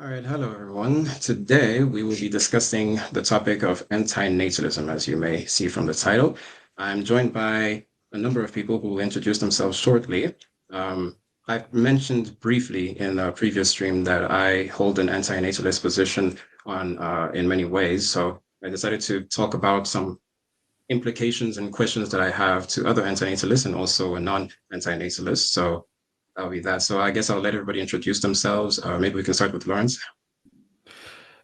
All right, hello everyone. Today we will be discussing the topic of anti-natalism, as you may see from the title. I'm joined by a number of people who will introduce themselves shortly. Um, I've mentioned briefly in a previous stream that I hold an anti-natalist position on in many ways. So I decided to talk about some implications and questions that I have to other anti-natalists and also a non-anti-natalist. So that'll be that. So I guess I'll let everybody introduce themselves. Maybe we can start with Lawrence.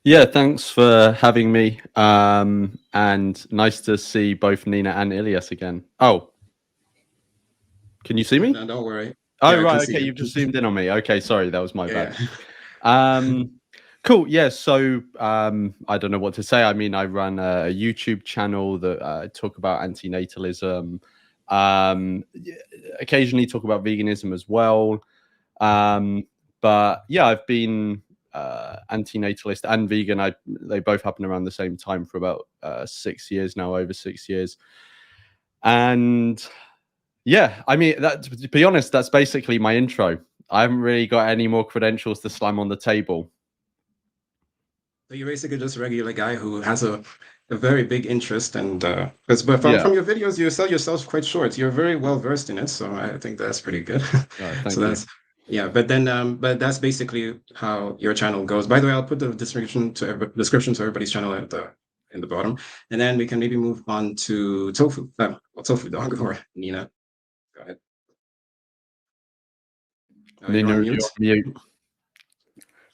Yeah, thanks for having me. And nice to see both Nina and Ilias again. Oh, can you see me? No, don't worry. Oh, Yeah, I can right. see Okay, you. you've just zoomed in on me. Okay, sorry, that was my bad. Yeah. Cool. Yeah. So, I don't know what to say. I mean, I run a YouTube channel that talk about antinatalism. Occasionally talk about veganism as well. But yeah, I've been anti-natalist and vegan. They both happen around the same time for about 6 years now, over 6 years. And yeah, I mean, to be honest, that's basically my intro. I haven't really got any more credentials to slam on the table. So you're basically just a regular guy who has a very big interest and but Yeah. from your videos you sell yourself quite short. You're very well versed in it, so I think that's pretty good. So Thank you. that's yeah, but then but that's basically how your channel goes. By the way, I'll put the description to everybody's channel at the in the bottom, and then we can maybe move on to Tofu Dog or Nina. Go ahead. You're Nina, on you're on mute. mute.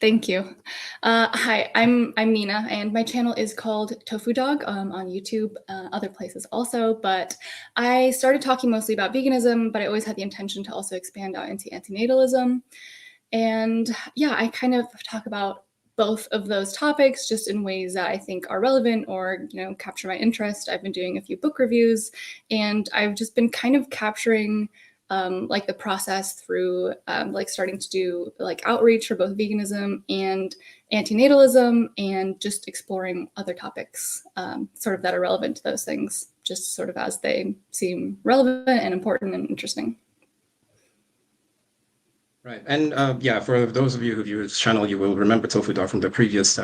Thank you. Hi, I'm Nina, and my channel is called TofuDog on YouTube, other places also. But I started talking mostly about veganism, but I always had the intention to also expand out into antinatalism. And yeah, I kind of talk about both of those topics just in ways that I think are relevant or capture my interest. I've been doing a few book reviews, and I've just been kind of capturing like the process through like starting to do like outreach for both veganism and antinatalism, and just exploring other topics sort of that are relevant to those things, just sort of as they seem relevant and important and interesting. Right. And yeah, for those of you who view this channel, you will remember TofuDog from the previous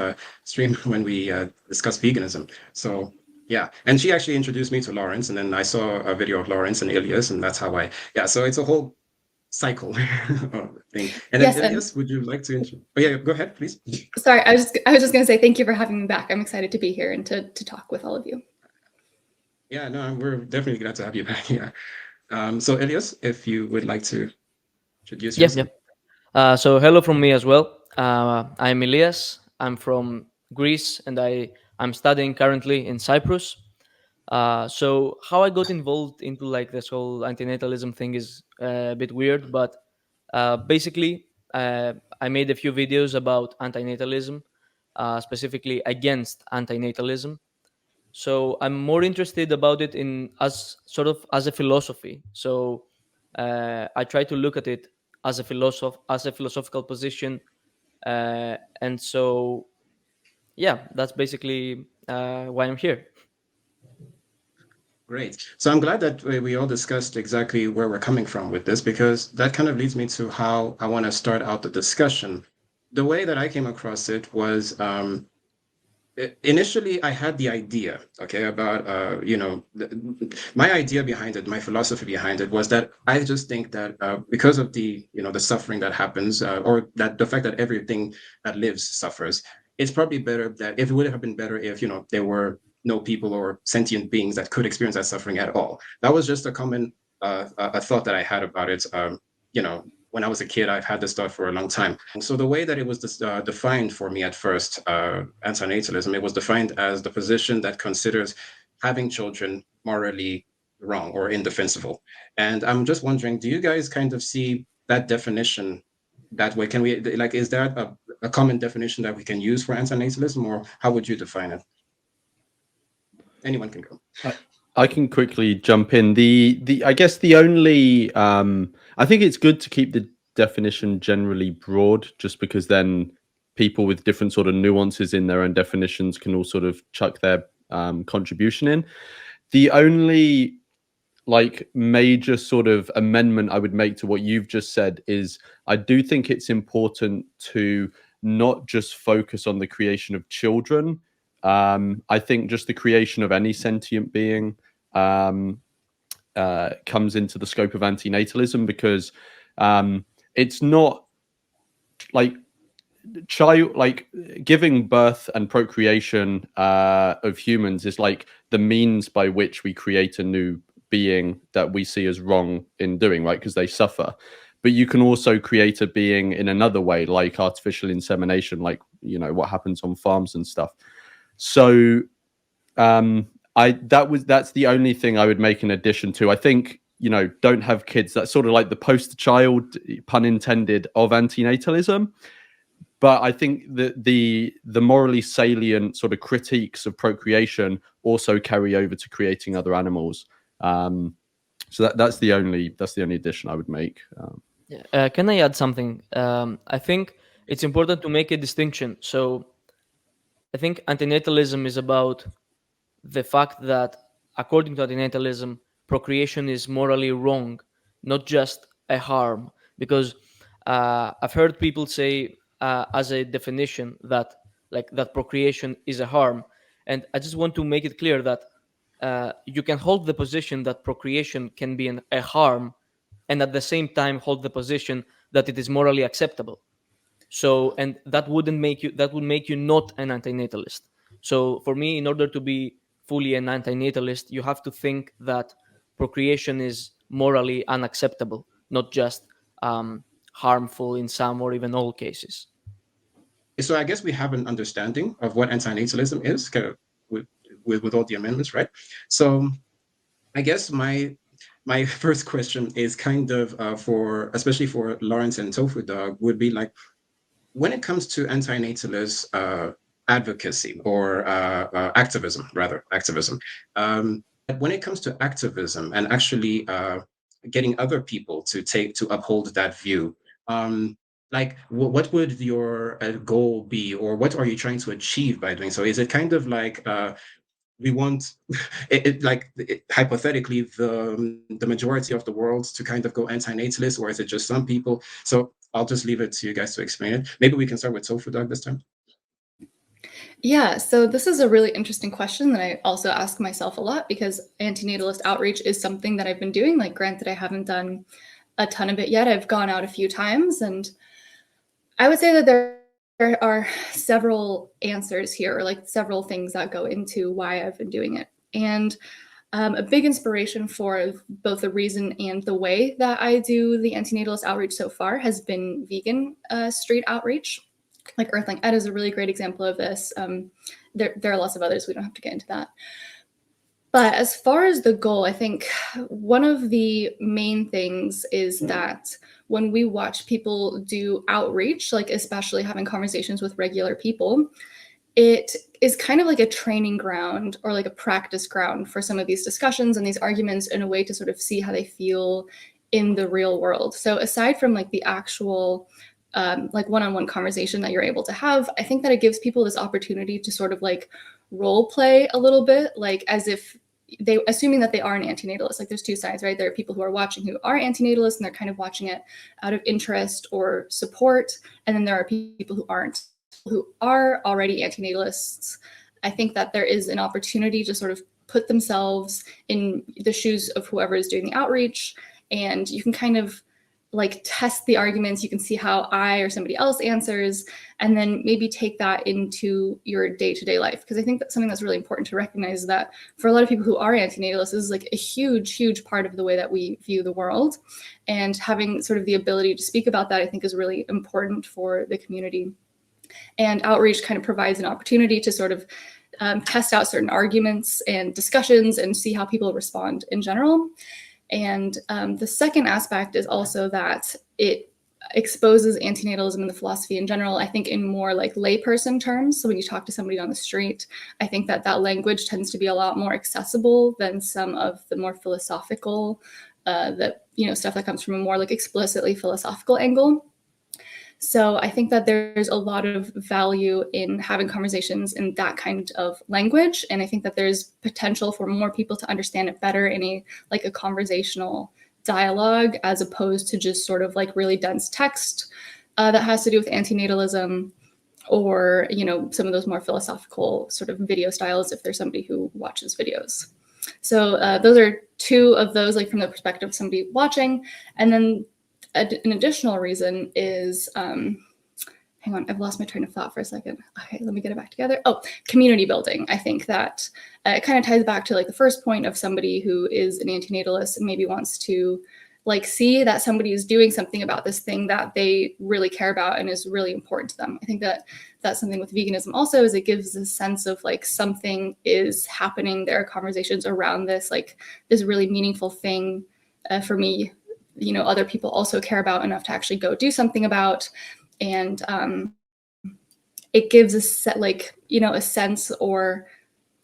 stream when we discussed veganism. So yeah, and she actually introduced me to Lawrence, and then I saw a video of Lawrence and Ilias, and that's how yeah, so it's a whole cycle thing. And then Yes, Ilias, would you like to oh yeah, go ahead, please. Sorry, I was just gonna say thank you for having me back. I'm excited to be here and to talk with all of you. Yeah, no, we're definitely glad to have you back. Yeah. So Ilias, if you would like to introduce Yeah, yeah. yourself. So hello from me as well. I'm Ilias. I'm from Greece, and I'm studying currently in Cyprus. So how I got involved into like this whole antinatalism thing is a bit weird, but basically I made a few videos about antinatalism, specifically against antinatalism. So I'm more interested about it in as sort of as a philosophy. So I try to look at it as as a philosophical position, and so yeah, that's basically why I'm here. Great. So I'm glad that we all discussed exactly where we're coming from with this, because that kind of leads me to how I want to start out the discussion. The way that I came across it was initially I had the idea, okay, about my idea behind it, my philosophy behind it was that I just think that because of the the suffering that happens, or that the fact that everything that lives suffers, it's probably better that if it would have been better if there were no people or sentient beings that could experience that suffering at all. That was just a common a thought that I had about it. When I was a kid, I've had this thought for a long time. So the way that it was defined for me at first, antinatalism, it was defined as the position that considers having children morally wrong or indefensible. And I'm just wondering, do you guys kind of see that definition that way? Can we like, is that a common definition that we can use for antinatalism, or how would you define it? Anyone can go. I can quickly jump in. The I guess the only I think it's good to keep the definition generally broad, just because then people with different sort of nuances in their own definitions can all sort of chuck their contribution in. The only like major sort of amendment I would make to what you've just said is I do think it's important to not just focus on the creation of children. I think just the creation of any sentient being comes into the scope of antinatalism, because it's not like giving birth and procreation of humans is like the means by which we create a new being that we see as wrong in doing, right? Because they suffer. But you can also create a being in another way, like artificial insemination, like, you know, what happens on farms and stuff. So that's the only thing I would make in addition to, I think, you know, don't have kids. That's sort of like the poster child, pun intended, of antinatalism. But I think that the morally salient sort of critiques of procreation also carry over to creating other animals. So that's the only addition I would make. Can I add something? I think it's important to make a distinction. So I think antinatalism is about the fact that, according to antinatalism, procreation is morally wrong, not just a harm. Because I've heard people say, as a definition, that procreation is a harm, and I just want to make it clear that you can hold the position that procreation can be a harm, and at the same time hold the position that it is morally acceptable. So, and that would make you not an antinatalist. So for me, in order to be fully an antinatalist, you have to think that procreation is morally unacceptable, not just harmful in some or even all cases. So I guess we have an understanding of what antinatalism is, kind of with all the amendments, right? So I guess my first question is kind of for, especially for Lawrence and TofuDog, would be like, when it comes to antinatalist advocacy or activism, when it comes to activism and actually getting other people to uphold that view, like what would your goal be, or what are you trying to achieve by doing so? Is it kind of like we want hypothetically the majority of the world to kind of go anti-natalist, or is it just some people? So I'll just leave it to you guys to explain it. Maybe we can start with TofuDog this time. Yeah, so this is a really interesting question that I also ask myself a lot, because antinatalist outreach is something that I've been doing. Like, granted, I haven't done a ton of it yet. I've gone out a few times, and I would say that there are several answers here, or like several things that go into why I've been doing it. And a big inspiration for both the reason and the way that I do the antinatalist outreach so far has been vegan street outreach. Like Earthling Ed is a really great example of this. There are lots of others. We don't have to get into that. But as far as the goal, I think one of the main things is that when we watch people do outreach, like especially having conversations with regular people, it is kind of like a training ground or like a practice ground for some of these discussions and these arguments, in a way to sort of see how they feel in the real world. So aside from like the actual like one-on-one conversation that you're able to have, I think that it gives people this opportunity to sort of like role play a little bit, like as if they, assuming that they are an antinatalist. Like there's two sides, right? There are people who are watching who are antinatalists and they're kind of watching it out of interest or support. And then there are people who aren't, who are already antinatalists. I think that there is an opportunity to sort of put themselves in the shoes of whoever is doing the outreach. And you can kind of like test the arguments. You can see how I or somebody else answers, and then maybe take that into your day-to-day life. Because I think that's something that's really important to recognize, that for a lot of people who are antinatalists, this is like a huge part of the way that we view the world. And having sort of the ability to speak about that, I think, is really important for the community. And outreach kind of provides an opportunity to sort of test out certain arguments and discussions and see how people respond in general. And the second aspect is also that it exposes antinatalism and the philosophy in general, I think, in more like layperson terms. So when you talk to somebody on the street, I think that that language tends to be a lot more accessible than some of the more philosophical, stuff that comes from a more like explicitly philosophical angle. So I think that there's a lot of value in having conversations in that kind of language. And I think that there's potential for more people to understand it better in a conversational dialogue, as opposed to just sort of like really dense text that has to do with antinatalism. or, you know, some of those more philosophical sort of video styles if there's somebody who watches videos. So those are two of those, like from the perspective of somebody watching. And then an additional reason is, hang on, I've lost my train of thought for a second. Okay, let me get it back together. Oh, community building. I think that it kind of ties back to like the first point of somebody who is an antinatalist and maybe wants to like see that somebody is doing something about this thing that they really care about and is really important to them. I think that that's something with veganism also, is it gives a sense of like something is happening. There are conversations around this, like this really meaningful thing for me, you know, other people also care about enough to actually go do something about. And it gives a set, like, you know, a sense, or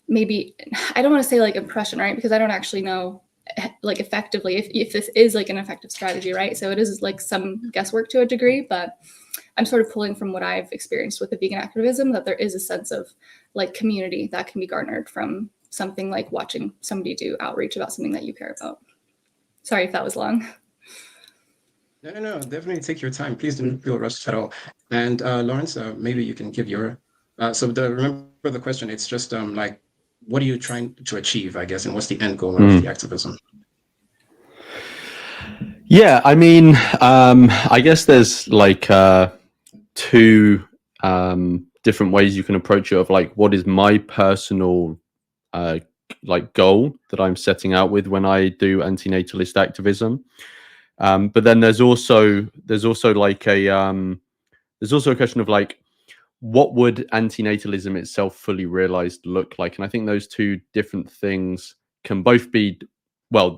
maybe, I don't want to say like impression, right? Because I don't actually know like effectively if this is like an effective strategy, right? So it is like some guesswork to a degree, but I'm sort of pulling from what I've experienced with the vegan activism, that there is a sense of like community that can be garnered from something like watching somebody do outreach about something that you care about. Sorry if that was long. No, definitely take your time. Please don't feel rushed at all. And Lawrence, maybe you can give your, remember the question, it's just like, what are you trying to achieve, I guess, and what's the end goal of the activism? Yeah, I mean, I guess there's like two different ways you can approach it, of like, what is my personal like goal that I'm setting out with when I do antinatalist activism. But then there's also like a there's also a question of like, what would antinatalism itself fully realized look like? And I think those two different things can both be, well,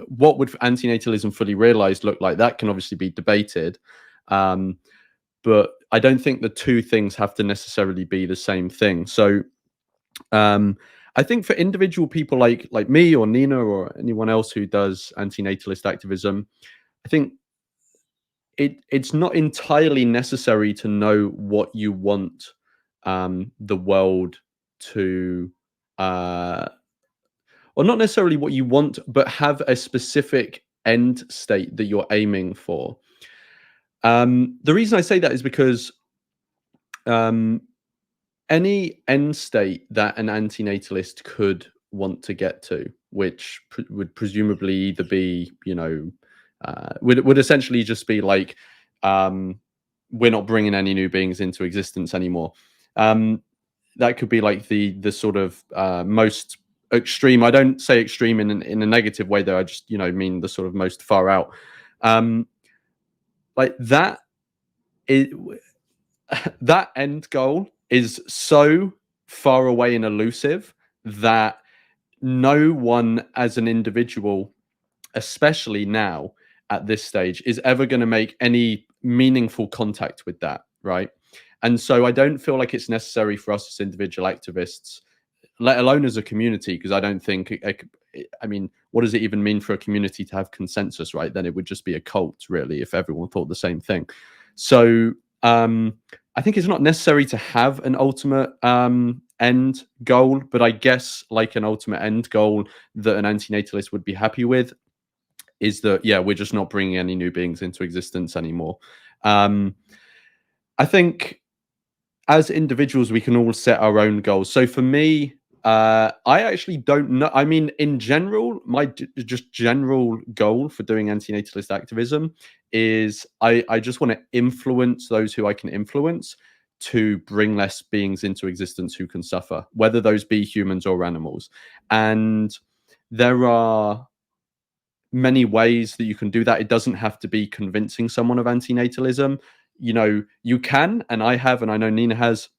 what would antinatalism fully realized look like? That can obviously be debated, but I don't think the two things have to necessarily be the same thing. So I think for individual people like me or Nina or anyone else who does antinatalist activism, I think it's not entirely necessary to know what you want the world to, or not necessarily what you want, but have a specific end state that you're aiming for. The reason I say that is because any end state that an antinatalist could want to get to, which would presumably either be, you know, would essentially just be like, we're not bringing any new beings into existence anymore. That could be like the sort of most extreme. I don't say extreme in a negative way, though. I just, you know, mean the sort of most far out. Like that is that end goal is so far away and elusive that no one as an individual, especially now at this stage, is ever going to make any meaningful contact with that, right? And so I don't feel like it's necessary for us as individual activists, let alone as a community, because I don't think, I mean, what does it even mean for a community to have consensus, right? Then it would just be a cult, really, if everyone thought the same thing. So I think it's not necessary to have an ultimate end goal, but I guess like an ultimate end goal that an antinatalist would be happy with is that, yeah, we're just not bringing any new beings into existence anymore. I think as individuals, we can all set our own goals. So for me, I actually don't know. I mean, in general, my just general goal for doing antinatalist activism is I just want to influence those who I can influence to bring less beings into existence who can suffer, whether those be humans or animals. And there are many ways that you can do that. It doesn't have to be convincing someone of antinatalism. You know, you can, and I have, and I know Nina has,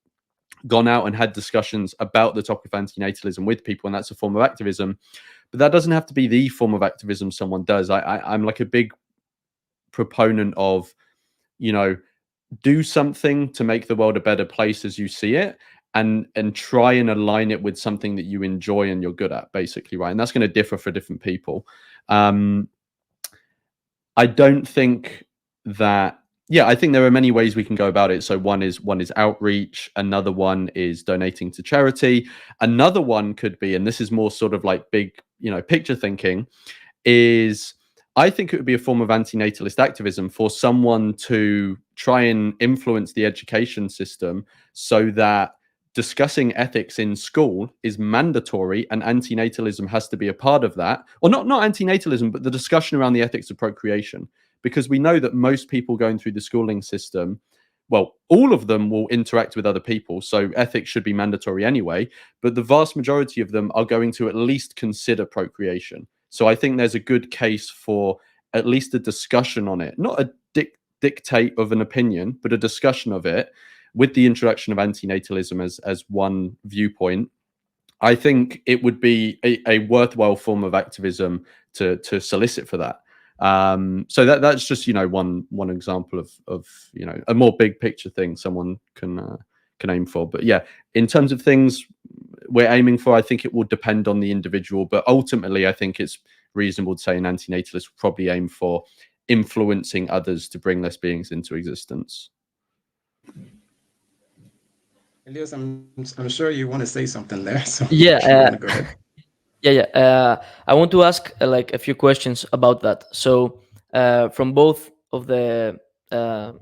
gone out and had discussions about the topic of antinatalism with people, and that's a form of activism. But that doesn't have to be the form of activism someone does. I'm like a big proponent of, you know, do something to make the world a better place as you see it, and try and align it with something that you enjoy and you're good at, basically, right? And that's going to differ for different people. I don't think that, yeah, I think there are many ways we can go about it. So one is outreach. Another one is donating to charity. Another one could be, and this is more sort of like big, you know, picture thinking, is I think it would be a form of antinatalist activism for someone to try and influence the education system so that discussing ethics in school is mandatory and antinatalism has to be a part of that. Or not antinatalism, but the discussion around the ethics of procreation. Because we know that most people going through the schooling system, well, all of them will interact with other people, so ethics should be mandatory anyway, but the vast majority of them are going to at least consider procreation. So I think there's a good case for at least a discussion on it, not a dictate of an opinion, but a discussion of it with the introduction of antinatalism as one viewpoint. I think it would be a worthwhile form of activism to solicit for that. So that's just, you know, one example of you know, a more big picture thing someone can aim for. But yeah, in terms of things we're aiming for, I think it will depend on the individual, but ultimately I think it's reasonable to say an antinatalist will probably aim for influencing others to bring less beings into existence. Elias, I'm sure you want to say something there, so Yeah, you want to go ahead. I want to ask like a few questions about that. So from both of the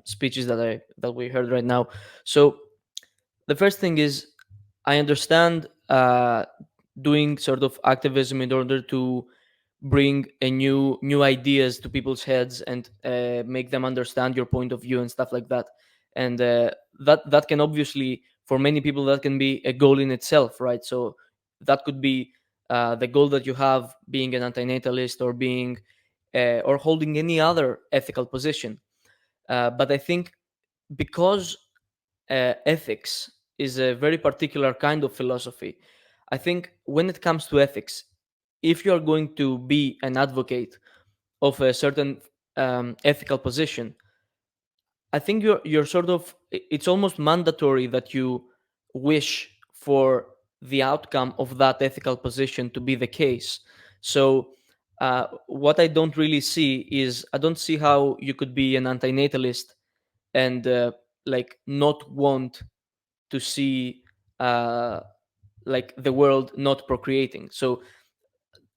speeches that we heard right now. So the first thing is, I understand doing sort of activism in order to bring a new ideas to people's heads and make them understand your point of view and stuff like that. And that can obviously, for many people, that can be a goal in itself, right? So that could be the goal that you have, being an antinatalist or being or holding any other ethical position. But I think because ethics is a very particular kind of philosophy, I think when it comes to ethics, if you're going to be an advocate of a certain ethical position, I think you're sort of, it's almost mandatory that you wish for the outcome of that ethical position to be the case. So what I don't really see is, I don't see how you could be an antinatalist and like not want to see like the world not procreating. So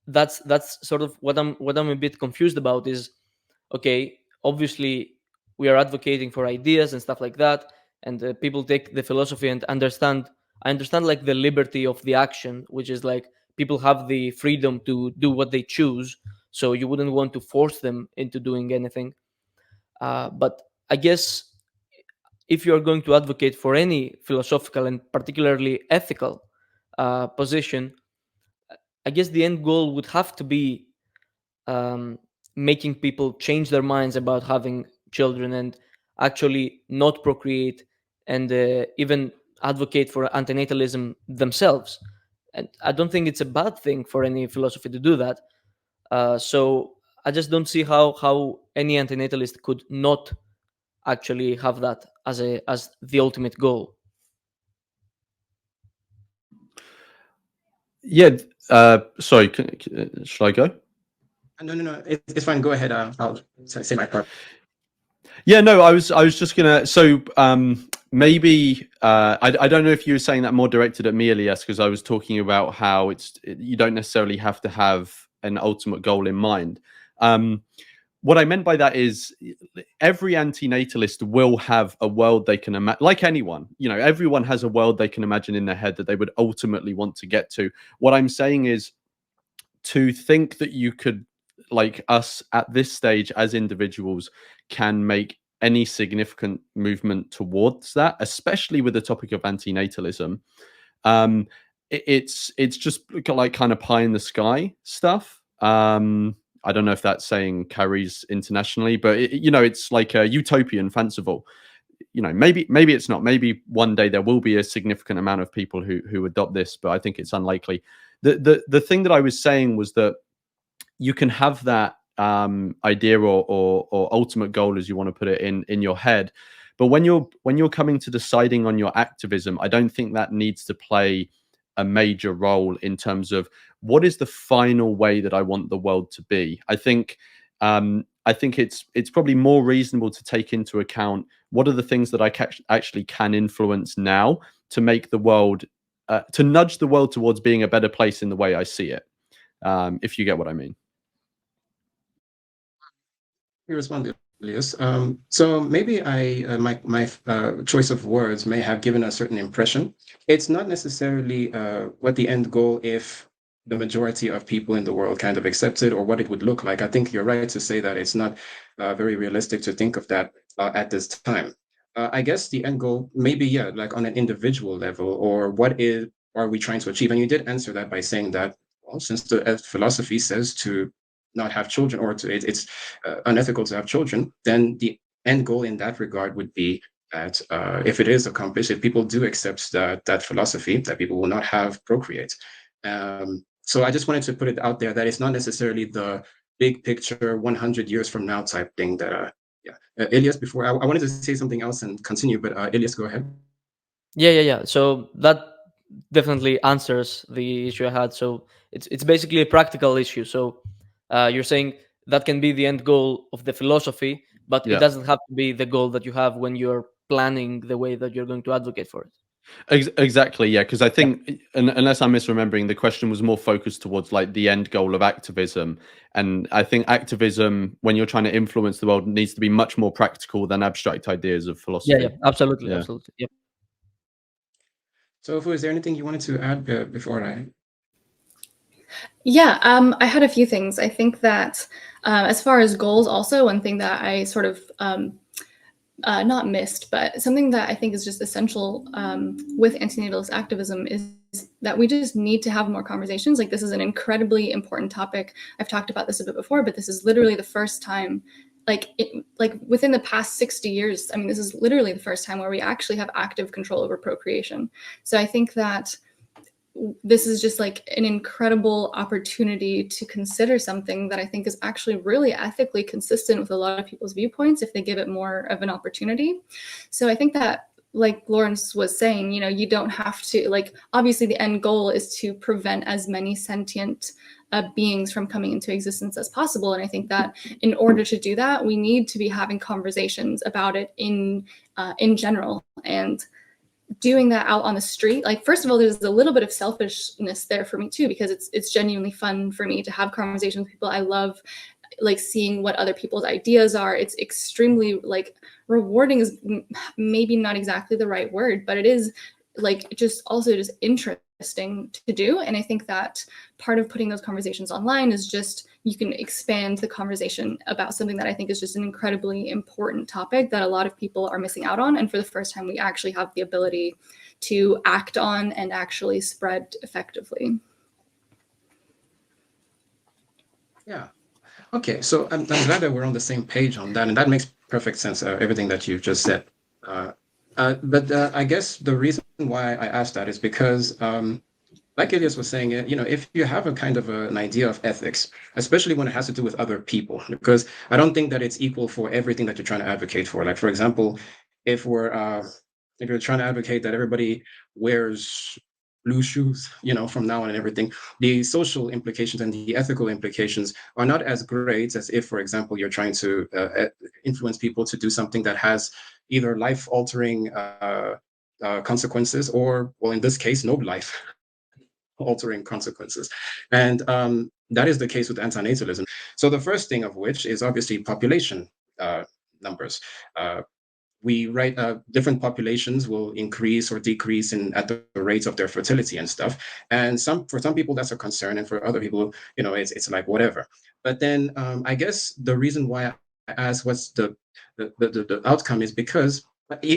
that's sort of what I'm a bit confused about is, okay, obviously we are advocating for ideas and stuff like that, and people take the philosophy and understand, I understand like the liberty of the action, which is like people have the freedom to do what they choose, so you wouldn't want to force them into doing anything. But I guess if you are going to advocate for any philosophical and particularly ethical position, I guess the end goal would have to be making people change their minds about having children and actually not procreate, and even advocate for antinatalism themselves. And I don't think it's a bad thing for any philosophy to do that. So I just don't see how any antinatalist could not actually have that as the ultimate goal. Yeah. Sorry, should I go? No, it's fine. Go ahead. I'll say my part. Yeah, no, I was just gonna. So maybe I don't know if you were saying that more directed at me, Elias, because I was talking about how you don't necessarily have to have an ultimate goal in mind. What I meant by that is every antinatalist will have a world they can imagine, like anyone, you know, everyone has a world they can imagine in their head that they would ultimately want to get to. What I'm saying is, to think that you could, like us at this stage as individuals, can make any significant movement towards that, especially with the topic of antinatalism, it's just like kind of pie in the sky stuff. I don't know if that's saying carries internationally, but you know, it's like a utopian, fanciful. You know, maybe it's not. Maybe one day there will be a significant amount of people who adopt this, but I think it's unlikely. The thing that I was saying was that you can have that idea or ultimate goal, as you want to put it, in your head, but when you're coming to deciding on your activism, I don't think that needs to play a major role in terms of what is the final way that I want the world to be. I think it's probably more reasonable to take into account what are the things that I actually can influence now to make the world, to nudge the world towards being a better place in the way I see it. If you get what I mean. You responded. Ilias. So maybe my choice of words may have given a certain impression. It's not necessarily what the end goal if the majority of people in the world kind of accept it or what it would look like. I think you're right to say that it's not very realistic to think of that at this time. I guess the end goal maybe, yeah, like on an individual level, or what is are we trying to achieve? And you did answer that by saying that, well, since the philosophy says to not have children, or it's unethical to have children, then the end goal in that regard would be that if it is accomplished, if people do accept that philosophy, that people will not have procreate. So I just wanted to put it out there that it's not necessarily the big picture 100 years from now type thing that yeah. Ilias, before I wanted to say something else and continue, but Ilias, go ahead. Yeah. So that definitely answers the issue I had. So it's basically a practical issue. So you're saying that can be the end goal of the philosophy, but it Yeah. doesn't have to be the goal that you have when you're planning the way that you're going to advocate for it. Exactly, yeah, because I think, unless I'm misremembering, the question was more focused towards like the end goal of activism, and I think activism, when you're trying to influence the world, needs to be much more practical than abstract ideas of philosophy. Absolutely, Yeah. absolutely. Yep. So, is there anything you wanted to add before I? Yeah, I had a few things. I think that as far as goals, also one thing that I sort of not missed, but something that I think is just essential with antinatalist activism is that we just need to have more conversations. Like, this is an incredibly important topic. I've talked about this a bit before, but this is literally the first time, like within the past 60 years, I mean, this is literally the first time where we actually have active control over procreation. So I think that this is just like an incredible opportunity to consider something that I think is actually really ethically consistent with a lot of people's viewpoints if they give it more of an opportunity. So I think that, like Lawrence was saying, you know, you don't have to, like, obviously the end goal is to prevent as many sentient beings from coming into existence as possible. And I think that in order to do that, we need to be having conversations about it in general. And doing that out on the street, like, first of all, there's a little bit of selfishness there for me too, because it's genuinely fun for me to have conversations with people. I love like seeing what other people's ideas are. It's extremely like rewarding is maybe not exactly the right word, but it is like just also just interesting to do. And I think that part of putting those conversations online is just you can expand the conversation about something that I think is just an incredibly important topic that a lot of people are missing out on. And for the first time, we actually have the ability to act on and actually spread effectively. Yeah. Okay, so I'm glad that we're on the same page on that, and that makes perfect sense, everything that you've just said. But I guess the reason why I asked that is because, like Ilias was saying, you know, if you have a kind of an idea of ethics, especially when it has to do with other people, because I don't think that it's equal for everything that you're trying to advocate for. Like, for example, if you're trying to advocate that everybody wears blue shoes, you know, from now on and everything, the social implications and the ethical implications are not as great as if, for example, you're trying to influence people to do something that has either life-altering consequences or, well, in this case, no life altering consequences. And that is the case with antinatalism. So the first thing of which is obviously population numbers. We write different populations will increase or decrease at the rates of their fertility and stuff. And for some people that's a concern, and for other people, you know, it's like whatever. But then I guess the reason why I asked what's the outcome is because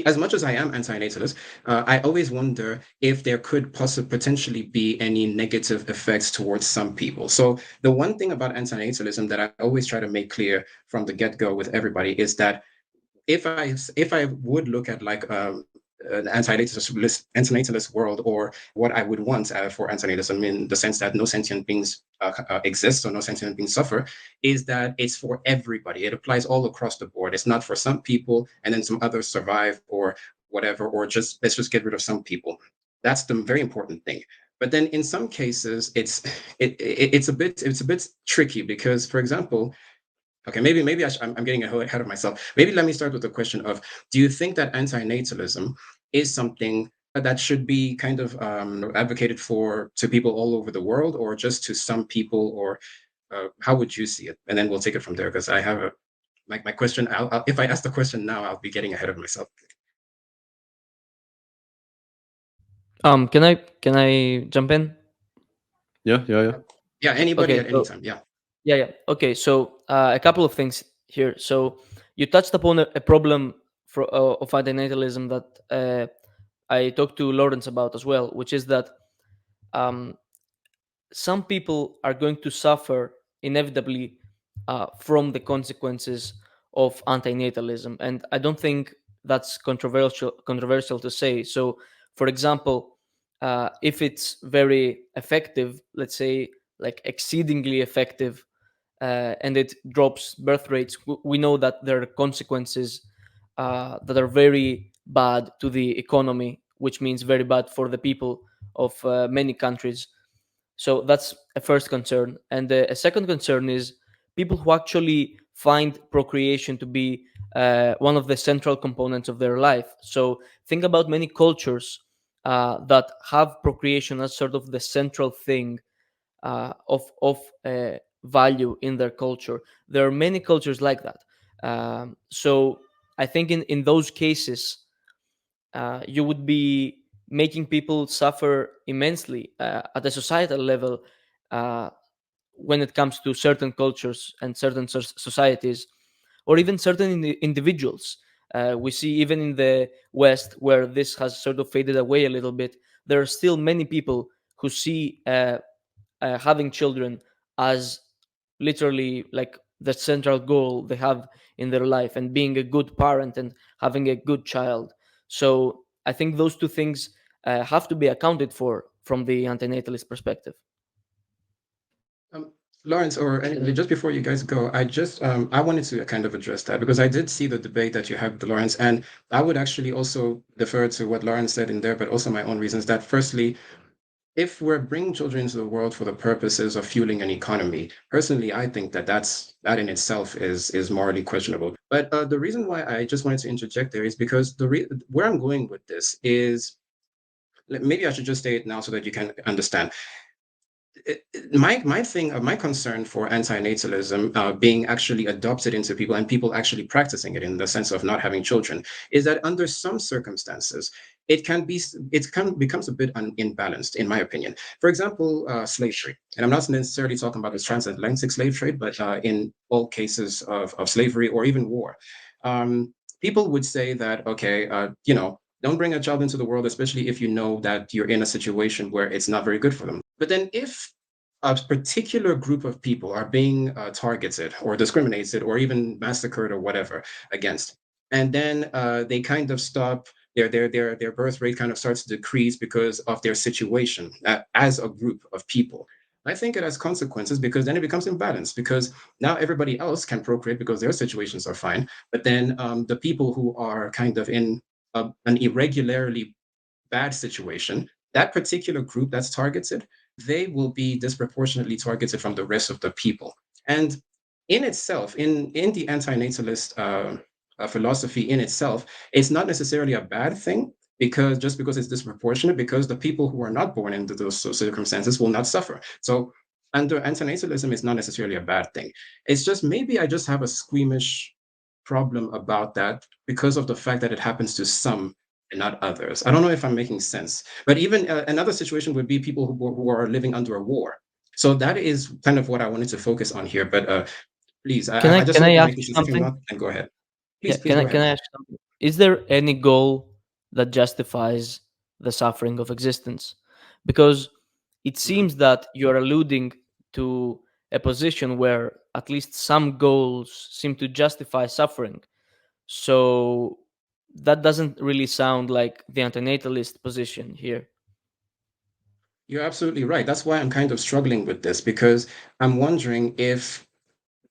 as much as I am anti-natalist, I always wonder if there could potentially be any negative effects towards some people. So the one thing about anti-natalism that I always try to make clear from the get-go with everybody is that if I would look at like an antinatalist world, or what I would want for antinatalism, in the sense that no sentient beings exist or no sentient beings suffer, is that it's for everybody. It applies all across the board. It's not for some people and then some others survive or whatever, or just let's just get rid of some people. That's the very important thing. But then in some cases, it's a bit tricky because, for example, okay, maybe I'm getting ahead of myself. Maybe let me start with the question of: do you think that anti-natalism is something that should be kind of advocated for to people all over the world, or just to some people, or how would you see it? And then we'll take it from there because I have my question. If I ask the question now, I'll be getting ahead of myself. Can I jump in? Yeah. Yeah, anybody Okay, at any time. Yeah. yeah. Okay, so a couple of things here. So you touched upon a problem of antinatalism that I talked to Lawrence about as well, which is that um, some people are going to suffer inevitably from the consequences of antinatalism, and I don't think that's controversial to say. So, for example, if it's very effective, let's say like exceedingly effective, and it drops birth rates, we know that there are consequences that are very bad to the economy, which means very bad for the people of many countries. So that's a first concern. And a second concern is people who actually find procreation to be one of the central components of their life. So think about many cultures that have procreation as sort of the central thing of value in their culture. There are many cultures like that. So I think in those cases, you would be making people suffer immensely at a societal level uh, when it comes to certain cultures and certain societies, or even certain individuals. We see even in the West, where this has sort of faded away a little bit, there are still many people who see having children as literally like the central goal they have in their life, and being a good parent and having a good child. So I think those two things have to be accounted for from the antinatalist perspective. Um, Lawrence, or just before you guys go, I wanted to kind of address that because I did see the debate that you had with Lawrence, and I would actually also defer to what Lawrence said in there, but also my own reasons. That firstly, if we're bringing children into the world for the purposes of fueling an economy, personally, I think that in itself is morally questionable. But the reason why I just wanted to interject there is because where I'm going with this is, maybe I should just say it now so that you can understand. My concern for anti-natalism being actually adopted into people and people actually practicing it in the sense of not having children is that under some circumstances becomes a bit imbalanced, in my opinion. For example, slavery, and I'm not necessarily talking about the transatlantic slave trade, but in all cases of slavery or even war, people would say that, okay, don't bring a child into the world, especially if you know that you're in a situation where it's not very good for them. But then if a particular group of people are being targeted or discriminated or even massacred or whatever against, and then they kind of stop, their birth rate kind of starts to decrease because of their situation as a group of people. I think it has consequences because then it becomes imbalanced because now everybody else can procreate because their situations are fine. But then the people who are kind of in an irregularly bad situation, that particular group that's targeted, they will be disproportionately targeted from the rest of the people. And in itself, in the anti-natalist philosophy in itself, it's not necessarily a bad thing because it's disproportionate, because the people who are not born into those circumstances will not suffer. So under antinatalism is not necessarily a bad thing. It's just maybe I just have a squeamish problem about that because of the fact that it happens to some and not others. I don't know if I'm making sense. But even another situation would be people who are living under a war. So that is kind of what I wanted to focus on here. But please, I just Can I hope I'm ask making you sense. If you're something? not, then go ahead. Yeah, Please go can ahead. I ask something? Is there any goal that justifies the suffering of existence? Because it Mhm. seems that you're alluding to a position where at least some goals seem to justify suffering. So that doesn't really sound like the antinatalist position here. You're absolutely right. That's why I'm kind of struggling with this because I'm wondering if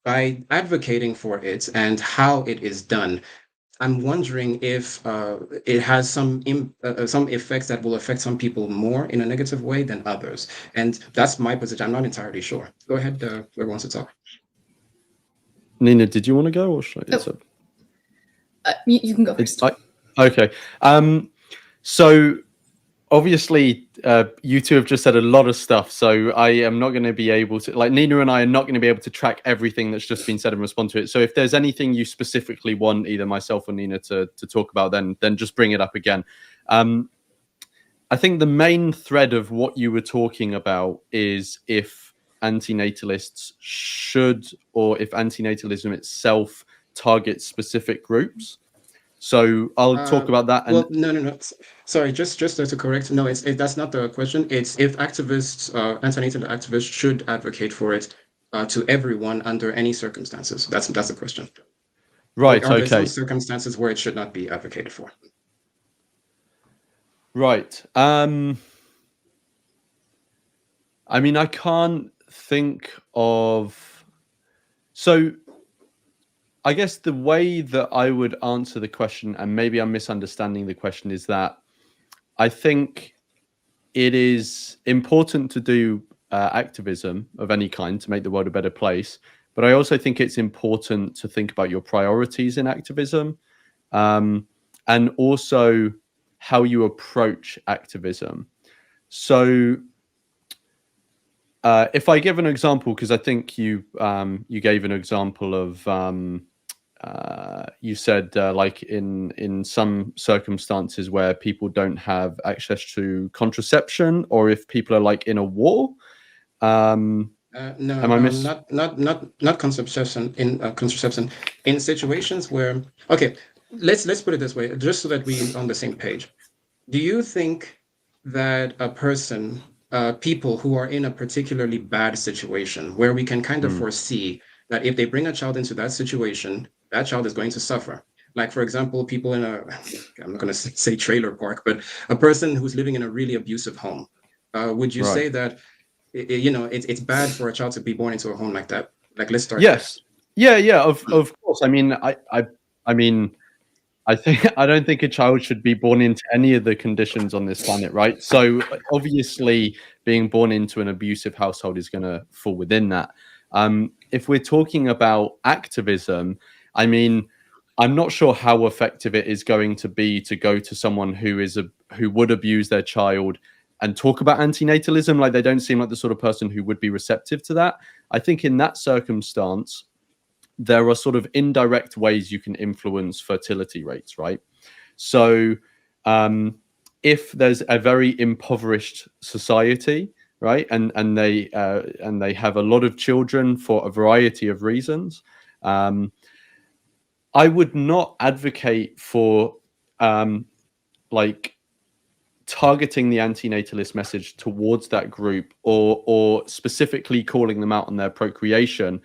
by advocating for it and how it is done, I'm wondering if it has some effects that will affect some people more in a negative way than others, and that's my position. I'm not entirely sure. Go ahead, whoever wants to talk. Nina, did you want to go or should I? You can go first. Okay. So obviously, you two have just said a lot of stuff, so I am not going to be able to, like, Nina and I are not going to be able to track everything that's just been said and respond to it. So if there's anything you specifically want either myself or Nina to talk about, then just bring it up again. I think the main thread of what you were talking about is if antinatalists should, or if antinatalism itself targets specific groups. So I'll talk about that. Well, no. Sorry, just to correct. No, that's not the question. It's if activists, anti-natal activists, should advocate for it to everyone under any circumstances. That's the question. Right. Are there some Okay. circumstances where it should not be advocated for? Right. I mean, I can't think of. So I guess the way that I would answer the question, and maybe I'm misunderstanding the question, is that I think it is important to do activism of any kind to make the world a better place. But I also think it's important to think about your priorities in activism, and also how you approach activism. So if I give an example, because I think you gave an example of you said like in some circumstances where people don't have access to contraception, or if people are like in a war. No, Am I not contraception. In contraception, in situations where, okay, let's put it this way, just so that we're on the same page. Do you think that a person, people who are in a particularly bad situation, where we can kind of foresee that if they bring a child into that situation, that child is going to suffer? Like, for example, people in a, I'm not going to say trailer park, but a person who's living in a really abusive home. Would you say that, it's bad for a child to be born into a home like that? Like, let's start. Yes. Yeah. Of course. I mean, I mean, I don't think a child should be born into any of the conditions on this planet, right? So obviously, being born into an abusive household is going to fall within that. If we're talking about activism, I mean, I'm not sure how effective it is going to be to go to someone who would abuse their child and talk about antinatalism. Like, they don't seem like the sort of person who would be receptive to that. I think in that circumstance, there are sort of indirect ways you can influence fertility rates, right? So if there's a very impoverished society, right, and they have a lot of children for a variety of reasons, I would not advocate for like targeting the antinatalist message towards that group, or specifically calling them out on their procreation.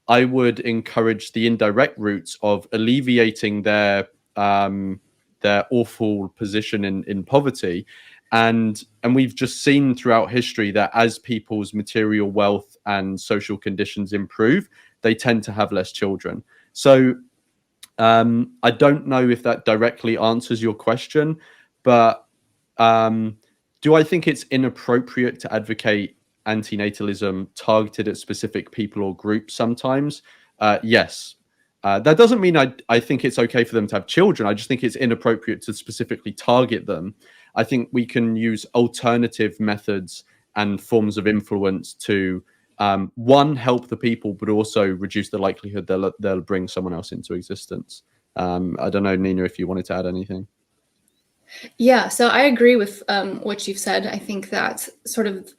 I would encourage the indirect routes of alleviating their awful position in poverty, and we've just seen throughout history that as people's material wealth and social conditions improve, they tend to have less children. So I don't know if that directly answers your question, but do I think it's inappropriate to advocate antinatalism targeted at specific people or groups sometimes? Yes. That doesn't mean I think it's okay for them to have children. I just think it's inappropriate to specifically target them. I think we can use alternative methods and forms of influence to, one, help the people, but also reduce the likelihood they'll bring someone else into existence. I don't know, Nina, if you wanted to add anything. Yeah, so I agree with what you've said. I think that sort of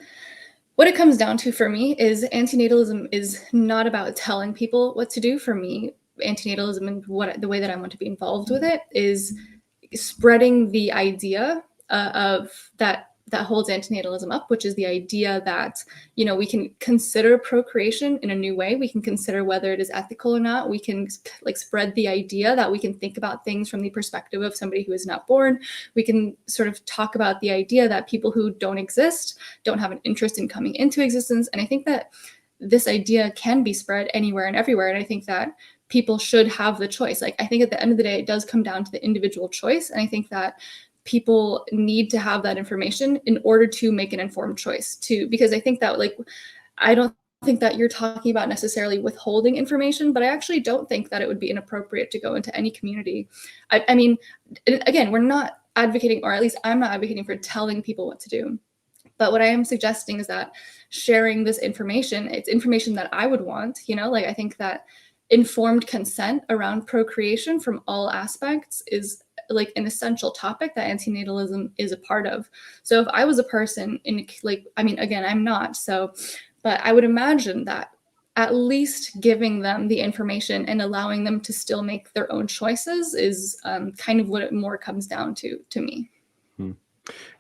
what it comes down to for me is antinatalism is not about telling people what to do. For me, antinatalism and the way that I want to be involved with it is spreading the idea of that holds antinatalism up, which is the idea that, we can consider procreation in a new way. We can consider whether it is ethical or not. We can spread the idea that we can think about things from the perspective of somebody who is not born. We can sort of talk about the idea that people who don't exist don't have an interest in coming into existence. And I think that this idea can be spread anywhere and everywhere. And I think that people should have the choice. I think at the end of the day, it does come down to the individual choice. And I think that people need to have that information in order to make an informed choice too, because I think that I don't think that you're talking about necessarily withholding information, but I actually don't think that it would be inappropriate to go into any community. I mean, again, we're not advocating, or at least I'm not advocating for telling people what to do. But what I am suggesting is that sharing this information, it's information that I would want, like I think that informed consent around procreation from all aspects is like an essential topic that antinatalism is a part of. So if I was a person in again, I'm not, but I would imagine that at least giving them the information and allowing them to still make their own choices is kind of what it more comes down to me.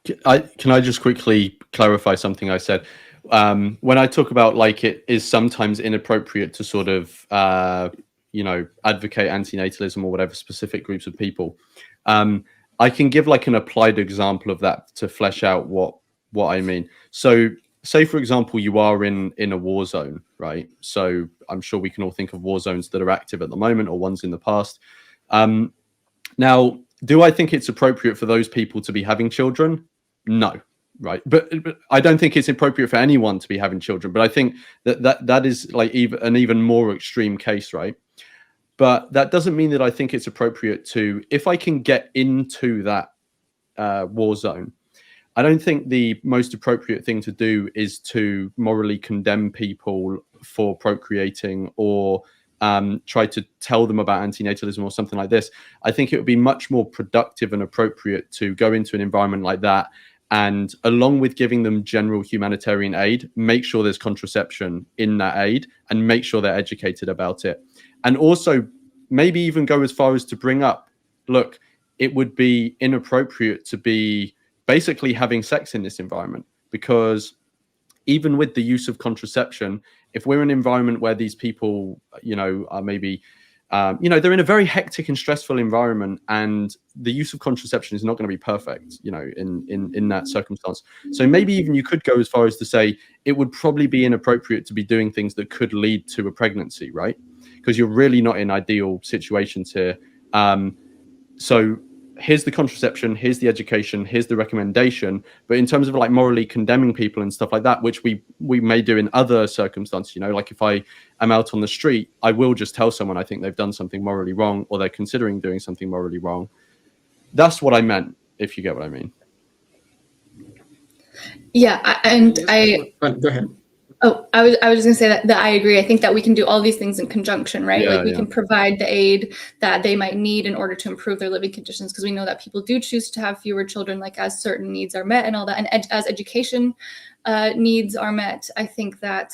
Can I just quickly clarify something I said? When I talk about like it is sometimes inappropriate to sort of advocate antinatalism or whatever specific groups of people, I can give like an applied example of that to flesh out what I mean. So say for example you are in a war zone, right? So I'm sure we can all think of war zones that are active at the moment or ones in the past. Now, do I think it's appropriate for those people to be having children? No, right? But I don't think it's appropriate for anyone to be having children. But I think that is like an even more extreme case, right? But that doesn't mean that I think it's appropriate to, if I can get into that war zone, I don't think the most appropriate thing to do is to morally condemn people for procreating or try to tell them about antinatalism or something like this. I think it would be much more productive and appropriate to go into an environment like that and, along with giving them general humanitarian aid, make sure there's contraception in that aid and make sure they're educated about it. And also maybe even go as far as to bring up, look, it would be inappropriate to be basically having sex in this environment, because even with the use of contraception, if we're in an environment where these people, are maybe, they're in a very hectic and stressful environment, and the use of contraception is not going to be perfect, in that circumstance. So maybe even you could go as far as to say it would probably be inappropriate to be doing things that could lead to a pregnancy, right? Because you're really not in ideal situations here. So here's the contraception, here's the education, here's the recommendation. But in terms of like morally condemning people and stuff like that, which we may do in other circumstances, like if I am out on the street, I will just tell someone I think they've done something morally wrong or they're considering doing something morally wrong. That's what I meant, if you get what I mean. Yeah, Go ahead. Oh, I was just gonna say that I agree. I think that we can do all these things in conjunction, right? Yeah, we can provide the aid that they might need in order to improve their living conditions, because we know that people do choose to have fewer children, like as certain needs are met and all that, and as education needs are met. I think that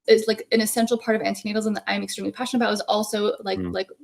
is like an essential part of antinatalism that I'm extremely passionate about, is also like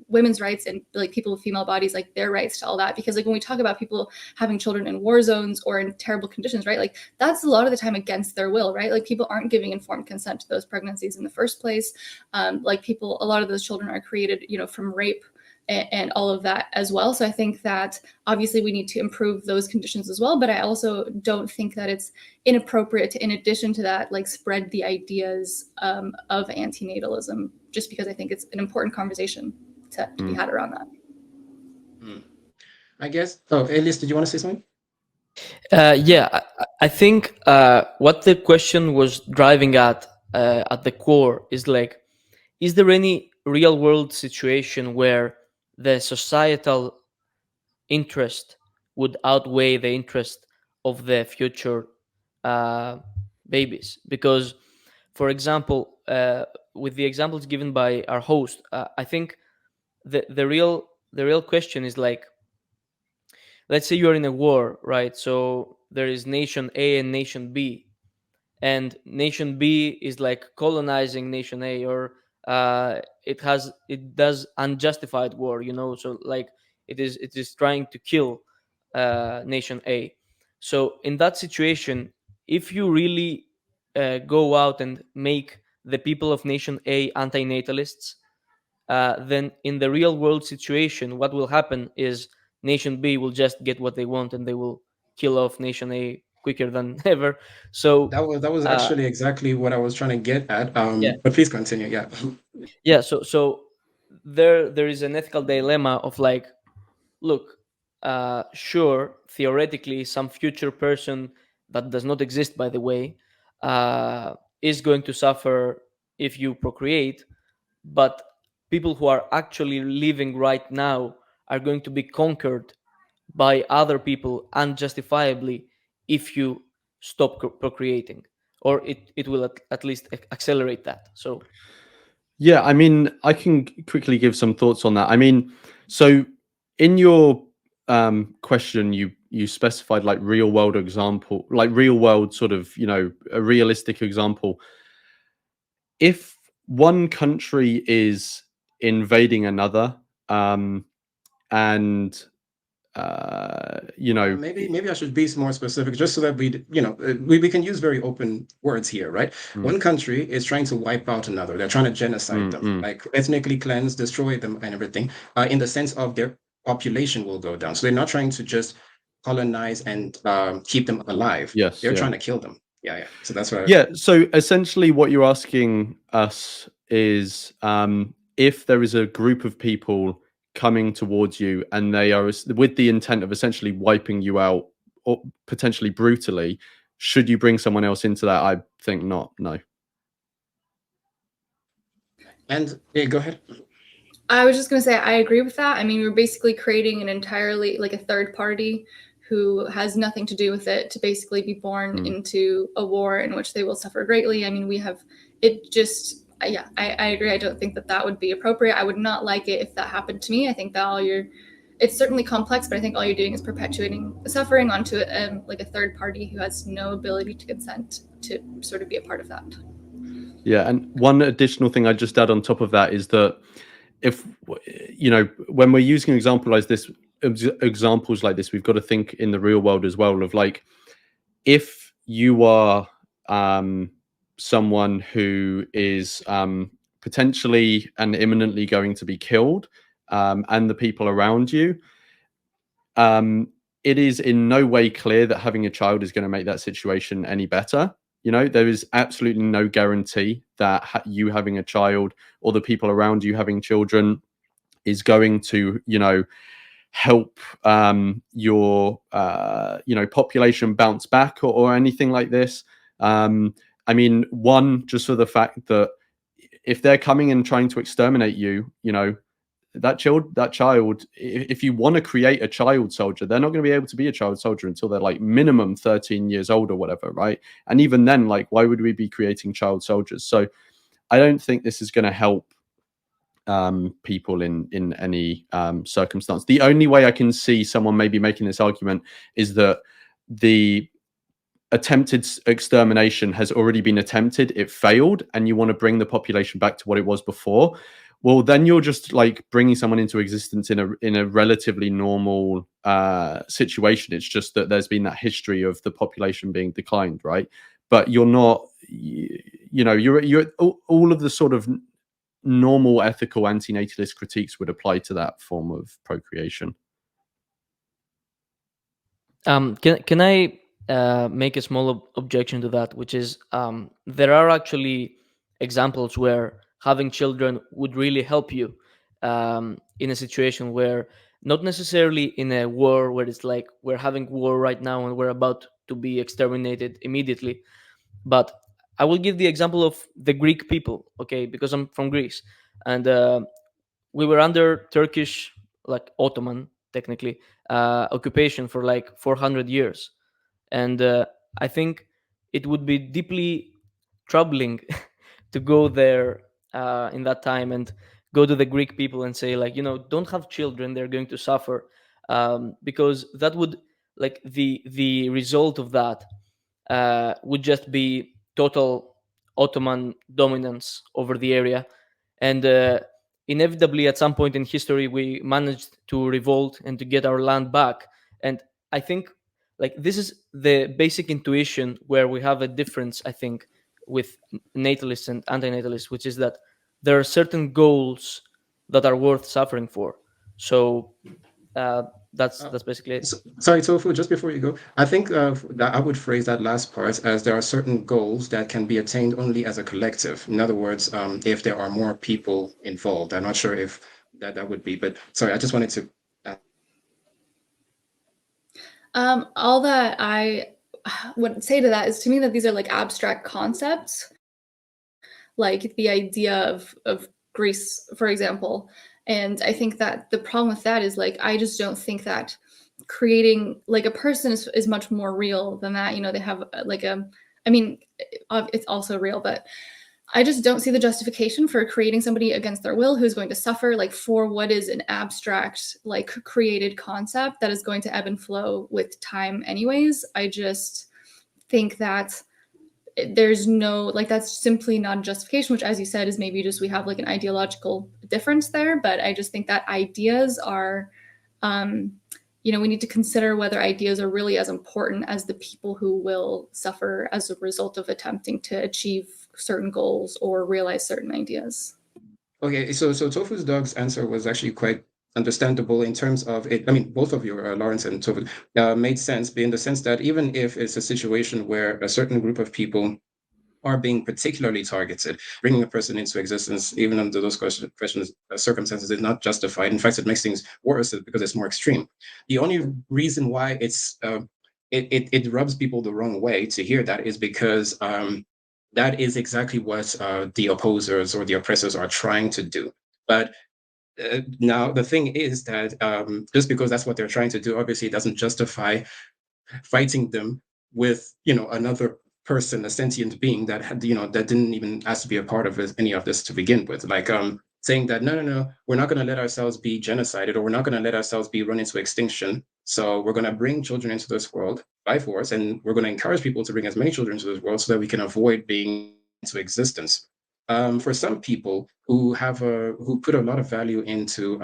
women's rights and like people with female bodies, like their rights to all that. Because like when we talk about people having children in war zones or in terrible conditions, right, like that's a lot of the time against their will, right? Like people aren't giving informed consent to those pregnancies in the first place. Like a lot of those children are created, from rape and all of that as well. So I think that obviously we need to improve those conditions as well, but I also don't think that it's inappropriate to, in addition to that, like spread the ideas of antinatalism, just because I think it's an important conversation to be had around that. I guess. Oh, Ilias, did you want to say something? I think what the question was driving at the core is like, is there any real world situation where the societal interest would outweigh the interest of the future babies? Because, for example, with the examples given by our host, I think the real question is like, let's say you're in a war, right? So there is nation A and nation B, and nation B is like colonizing nation A, or it does unjustified war, so like it is trying to kill nation A. So in that situation, if you really go out and make the people of nation A anti-natalists, then in the real world situation, what will happen is nation B will just get what they want and they will kill off nation A quicker than ever. So That was actually exactly what I was trying to get at. yeah. But please continue. Yeah. Yeah. So there is an ethical dilemma of like, look, sure, theoretically, some future person that does not exist, by the way, is going to suffer if you procreate, but people who are actually living right now are going to be conquered by other people unjustifiably if you stop procreating, or it will at least accelerate that. So Yeah, I mean, I can quickly give some thoughts on that. I mean, so in your question, you specified like real world example, like real world sort of, a realistic example. If one country is invading another, and Maybe I should be more specific, just so that we can use very open words here, right? One country is trying to wipe out another. They're trying to genocide them, like ethnically cleanse, destroy them, and everything. In the sense of their population will go down. So they're not trying to just colonize and keep them alive. Yes, They're yeah. trying to kill them. Yeah. So that's why. Yeah. So essentially, what you're asking us is, if there is a group of people coming towards you and they are with the intent of essentially wiping you out, or potentially brutally, should you bring someone else into that? I think not. No. And yeah, go ahead. I was just going to say, I agree with that. I mean, we're basically creating an entirely like a third party who has nothing to do with it to basically be born into a war in which they will suffer greatly. I mean, we have it just, yeah, I agree. I don't think that would be appropriate. I would not like it if that happened to me. I think that it's certainly complex, but I think all you're doing is perpetuating the suffering onto like a third party who has no ability to consent to sort of be a part of that. Yeah. And one additional thing I just add on top of that is that if, when we're using examples like this, we've got to think in the real world as well of like, if you are someone who is potentially and imminently going to be killed, and the people around you, it is in no way clear that having a child is going to make that situation any better. There is absolutely no guarantee that you having a child or the people around you having children is going to, help your population bounce back or anything like this. I mean, one, just for the fact that if they're coming and trying to exterminate you, that child, if you want to create a child soldier, they're not going to be able to be a child soldier until they're like minimum 13 years old or whatever, right? And even then, like, why would we be creating child soldiers? So I don't think this is going to help people in any circumstance. The only way I can see someone maybe making this argument is that the attempted extermination has already been attempted, it failed, and you want to bring the population back to what it was before. Well, then you're just like bringing someone into existence in a relatively normal situation. It's just that there's been that history of the population being declined, right? But you're not, you're all of the sort of normal ethical anti-natalist critiques would apply to that form of procreation. Can I make a small objection to that, which is there are actually examples where having children would really help you in a situation where, not necessarily in a war where it's like we're having war right now and we're about to be exterminated immediately, but I will give the example of the Greek people, okay, because I'm from Greece, and we were under Turkish, like Ottoman, technically, occupation for like 400 years. And I think it would be deeply troubling to go there in that time and go to the Greek people and say, like, don't have children, they're going to suffer. Because that would, like, the result of that would just be total Ottoman dominance over the area. And inevitably, at some point in history, we managed to revolt and to get our land back. And I think, like, this is the basic intuition where we have a difference, I think, with natalists and anti-natalists, which is that there are certain goals that are worth suffering for. So that's basically it. Sorry, Tofu, just before you go, I think that I would phrase that last part as there are certain goals that can be attained only as a collective. In other words, if there are more people involved. I'm not sure if that would be, but sorry, I just wanted to. All that I would say to that is, to me, that these are like abstract concepts, like the idea of Greece, for example. And I think that the problem with that is, like, I just don't think that creating like a person is much more real than that. They have like I mean, it's also real, but I just don't see the justification for creating somebody against their will who's going to suffer like for what is an abstract, like created concept that is going to ebb and flow with time anyways. I just think that there's no, like, that's simply not a justification, which, as you said, is maybe just we have like an ideological difference there. But I just think that ideas are, we need to consider whether ideas are really as important as the people who will suffer as a result of attempting to achieve certain goals or realize certain ideas. Okay, so TofuDog's answer was actually quite understandable in terms of it. I mean, both of you, Lawrence and Tofu, made sense in the sense that even if it's a situation where a certain group of people are being particularly targeted, bringing a person into existence, even under those circumstances, is not justified. In fact, it makes things worse because it's more extreme. The only reason why it rubs people the wrong way to hear that is because that is exactly what the opposers or the oppressors are trying to do. But now the thing is that just because that's what they're trying to do, obviously it doesn't justify fighting them with another person, a sentient being that had that didn't even ask to be a part of any of this to begin with. Like saying that no, we're not going to let ourselves be genocided, or we're not going to let ourselves be run into extinction. So we're going to bring children into this world by force, and we're going to encourage people to bring as many children into this world so that we can avoid being into existence. For some people who put a lot of value into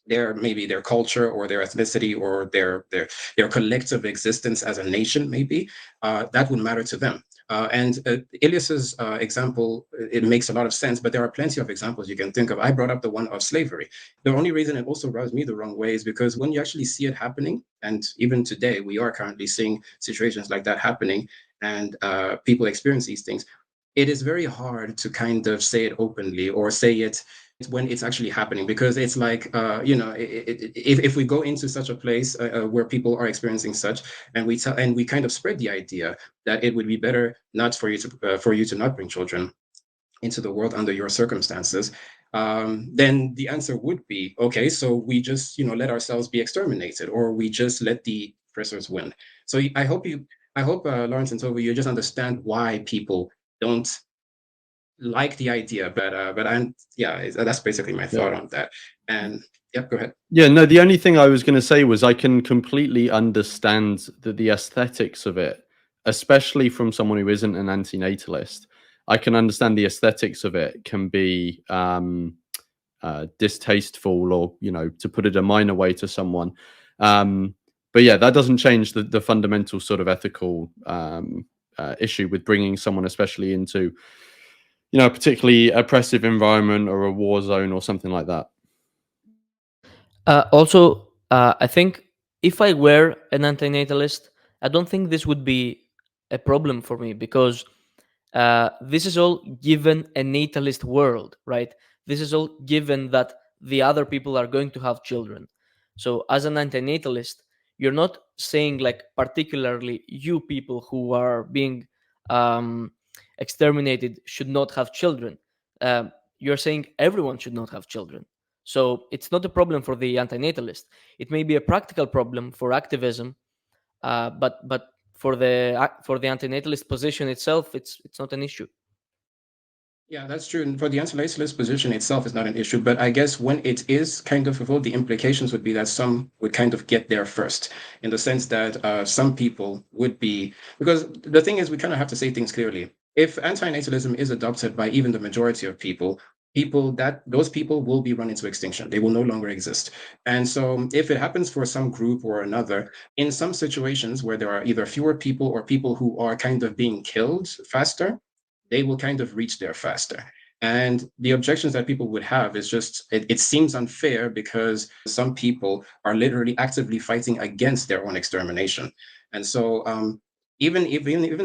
maybe their culture or their ethnicity or their collective existence as a nation, maybe that would matter to them. And Ilias's example, it makes a lot of sense, but there are plenty of examples you can think of. I brought up the one of slavery. The only reason it also rubs me the wrong way is because when you actually see it happening, and even today we are currently seeing situations like that happening, and people experience these things, it is very hard to kind of say it openly or say it when it's actually happening, because it's like if we go into such a place where people are experiencing such, and we kind of spread the idea that it would be better not for you to not bring children into the world under your circumstances, then the answer would be, okay, so we just let ourselves be exterminated, or we just let the oppressors win. So I hope Lawrence and Toby, you just understand why people don't like the idea, but that's basically my thought on that. And go ahead. Yeah, no, the only thing I was going to say was I can completely understand the aesthetics of it, especially from someone who isn't an anti-natalist. I can understand the aesthetics of it can be distasteful, or to put it a minor way, to someone. But yeah, that doesn't change the fundamental sort of ethical issue with bringing someone, especially into a particularly oppressive environment or a war zone or something like that. Also, I think if I were an anti-natalist, I don't think this would be a problem for me, because this is all given a natalist world, right? This is all given that the other people are going to have children. So as an anti-natalist, you're not saying like particularly you people who are being exterminated should not have children. You're saying everyone should not have children. So it's not a problem for the anti-natalist. It may be a practical problem for activism, but for the anti-natalist position itself, it's not an issue. Yeah, that's true. And for the anti-natalist position itself, is not an issue. But I guess when it is kind of fulfilled, the implications would be that some would kind of get there first, in the sense that some people would be, because the thing is, we kind of have to say things clearly. If anti-natalism is adopted by even the majority of people, those people will be run into extinction. They will no longer exist. And so if it happens for some group or another, in some situations where there are either fewer people or people who are kind of being killed faster, they will kind of reach there faster. And the objections that people would have is just, it seems unfair because some people are literally actively fighting against their own extermination. And so even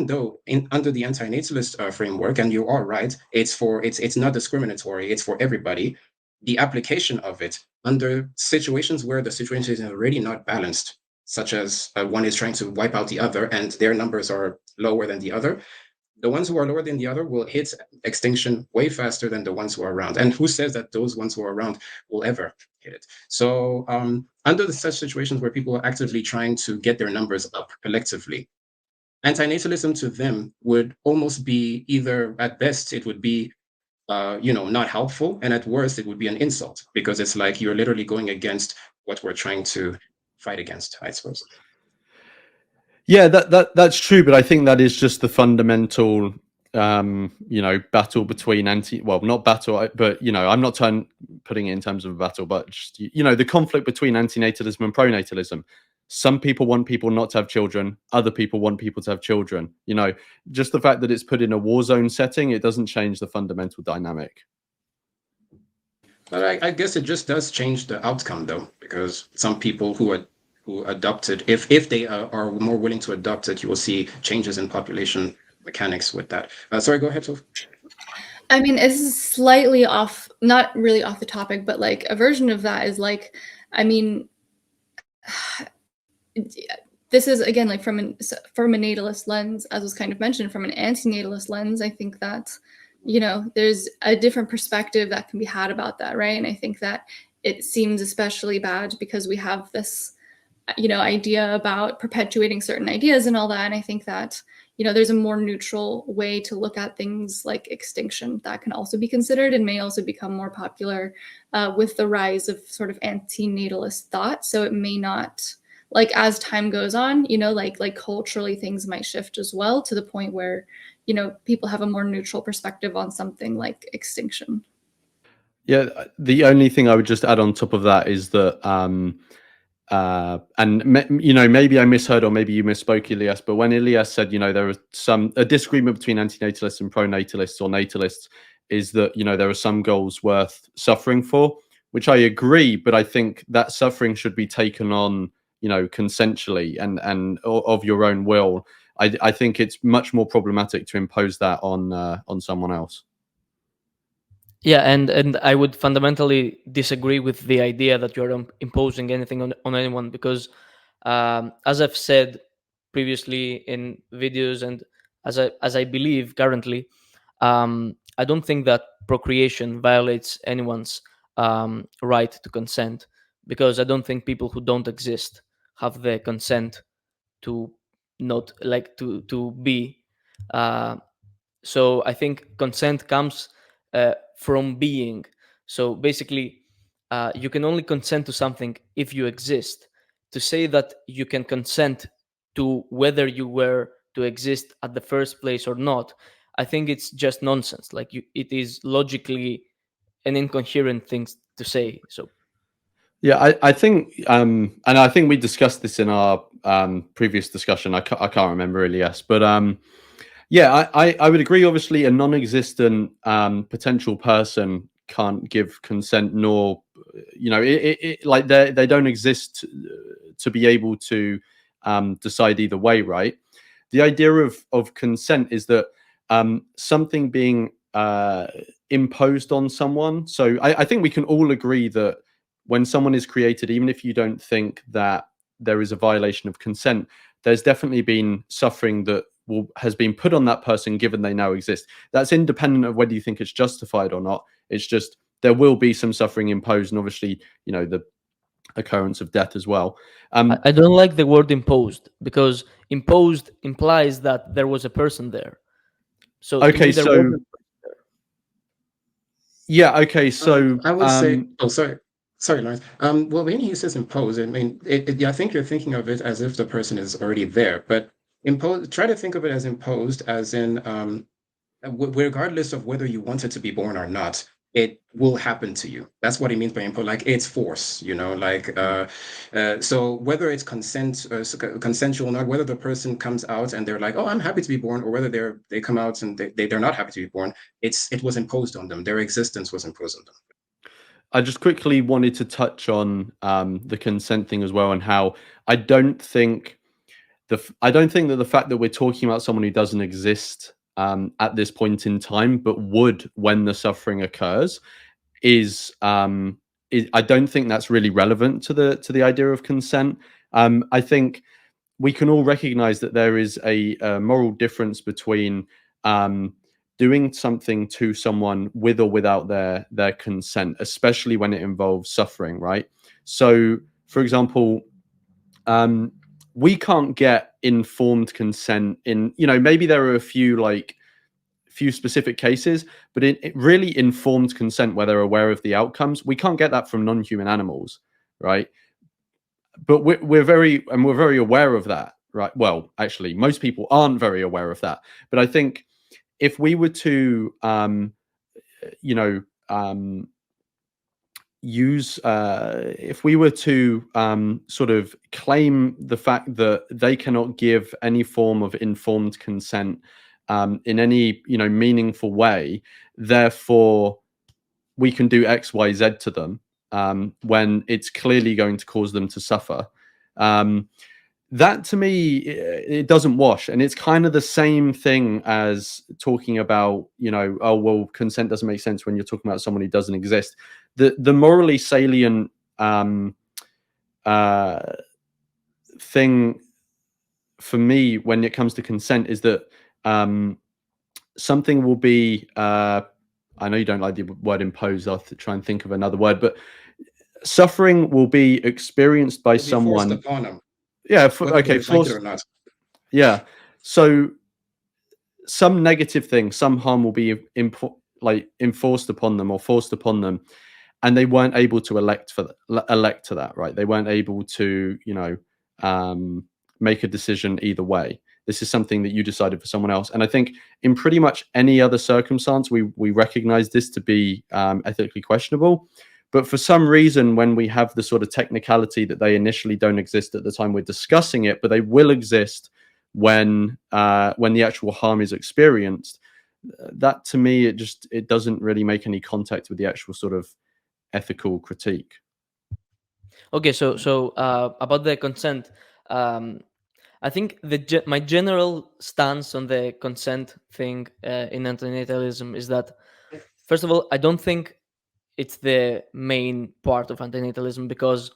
though under the anti-natalist framework, and you are right, it's not discriminatory, it's for everybody, the application of it under situations where the situation is already not balanced, such as one is trying to wipe out the other and their numbers are lower than the other, the ones who are lower than the other will hit extinction way faster than the ones who are around. And who says that those ones who are around will ever hit it? So under such situations where people are actively trying to get their numbers up collectively, antinatalism to them would almost be either, at best, it would be not helpful, and at worst, it would be an insult, because it's like you're literally going against what we're trying to fight against, I suppose. Yeah, that's true, but I think that is just the fundamental, battle between not battle, but I'm not putting it in terms of a battle, but just, the conflict between antinatalism and pronatalism. Some people want people not to have children. Other people want people to have children. Just the fact that it's put in a war zone setting, it doesn't change the fundamental dynamic. But I guess it just does change the outcome, though, because some people who adopt it, if they are more willing to adopt it, you will see changes in population mechanics with that. Sorry, go ahead, Toph. I mean, it's slightly off, not really off the topic, but like a version of that is like, I mean, this is again like from a natalist lens, as was kind of mentioned. From an anti-natalist lens, I think that there's a different perspective that can be had about that, right? And I think that it seems especially bad because we have this idea about perpetuating certain ideas and all that. And I think that there's a more neutral way to look at things like extinction that can also be considered and may also become more popular with the rise of sort of anti-natalist thought. So it may not, like, as time goes on, like culturally things might shift as well, to the point where people have a more neutral perspective on something like extinction. Yeah, the only thing I would just add on top of that is that maybe I misheard, or maybe you misspoke, Ilias, but when Ilias said there was a disagreement between antinatalists and pronatalists or natalists, is that there are some goals worth suffering for, which I agree, but I think that suffering should be taken on consensually and of your own will. I think it's much more problematic to impose that on someone else. Yeah, and I would fundamentally disagree with the idea that you're imposing anything on anyone, because as I've said previously in videos, and as I believe currently, I don't think that procreation violates anyone's right to consent, because I don't think people who don't exist have the consent to not like to be. So I think consent comes from being. So basically, you can only consent to something if you exist. To say that you can consent to whether you were to exist at the first place or not, I think it's just nonsense. Like, it is logically an incoherent thing to say. So yeah, I think and I think we discussed this in our previous discussion. I can't remember really, yes, but yeah, I would agree. Obviously, a non-existent potential person can't give consent, nor like they don't exist to be able to decide either way, right? The idea of consent is that something being imposed on someone. So I think we can all agree that when someone is created, even if you don't think that there is a violation of consent, there's definitely been suffering that has been put on that person given they now exist. That's independent of whether you think it's justified or not. It's just there will be some suffering imposed, and obviously, the occurrence of death as well. I don't like the word imposed, because imposed implies that there was a person there. So okay, so yeah, okay, so I would say, sorry, Lawrence. Well, when he says impose, I mean, I think you're thinking of it as if the person is already there, but try to think of it as imposed as in regardless of whether you want it to be born or not, it will happen to you. That's what he means by impose. Like, it's force, like so whether it's consensual or not, whether the person comes out and they're like, oh, I'm happy to be born, or whether they come out and they're not happy to be born, it was imposed on them. Their existence was imposed on them. I just quickly wanted to touch on the consent thing as well, and how I don't think that the fact that we're talking about someone who doesn't exist at this point in time, but would when the suffering occurs, is I don't think that's really relevant to the idea of consent. I think we can all recognize that there is a moral difference between doing something to someone with or without their consent, especially when it involves suffering, right? So, for example, we can't get informed consent in, maybe there are a few specific cases, but it really informed consent where they're aware of the outcomes. We can't get that from non-human animals, right? But we're very aware of that, right? Well, actually, most people aren't very aware of that. But I think if we were to, if we were to sort of claim the fact that they cannot give any form of informed consent in any meaningful way, therefore we can do X, Y, Z to them when it's clearly going to cause them to suffer. That to me, it doesn't wash. And it's kind of the same thing as talking about, oh, well, consent doesn't make sense when you're talking about someone who doesn't exist. The morally salient thing for me when it comes to consent is that something will be, I know you don't like the word imposed, I'll try and think of another word, but suffering will be experienced by someone. Forced upon them. Yeah. Okay. Forced Or not. Yeah. So some negative thing, some harm will be enforced upon them or forced upon them, and they weren't able to elect to that, right? They weren't able to, make a decision either way. This is something that you decided for someone else. And I think in pretty much any other circumstance, we recognize this to be ethically questionable. But for some reason, when we have the sort of technicality that they initially don't exist at the time we're discussing it, but they will exist when the actual harm is experienced, that to me, it doesn't really make any contact with the actual sort of ethical critique. Okay, so about the consent, I think my general stance on the consent thing in antinatalism is that, first of all, I don't think it's the main part of antinatalism, because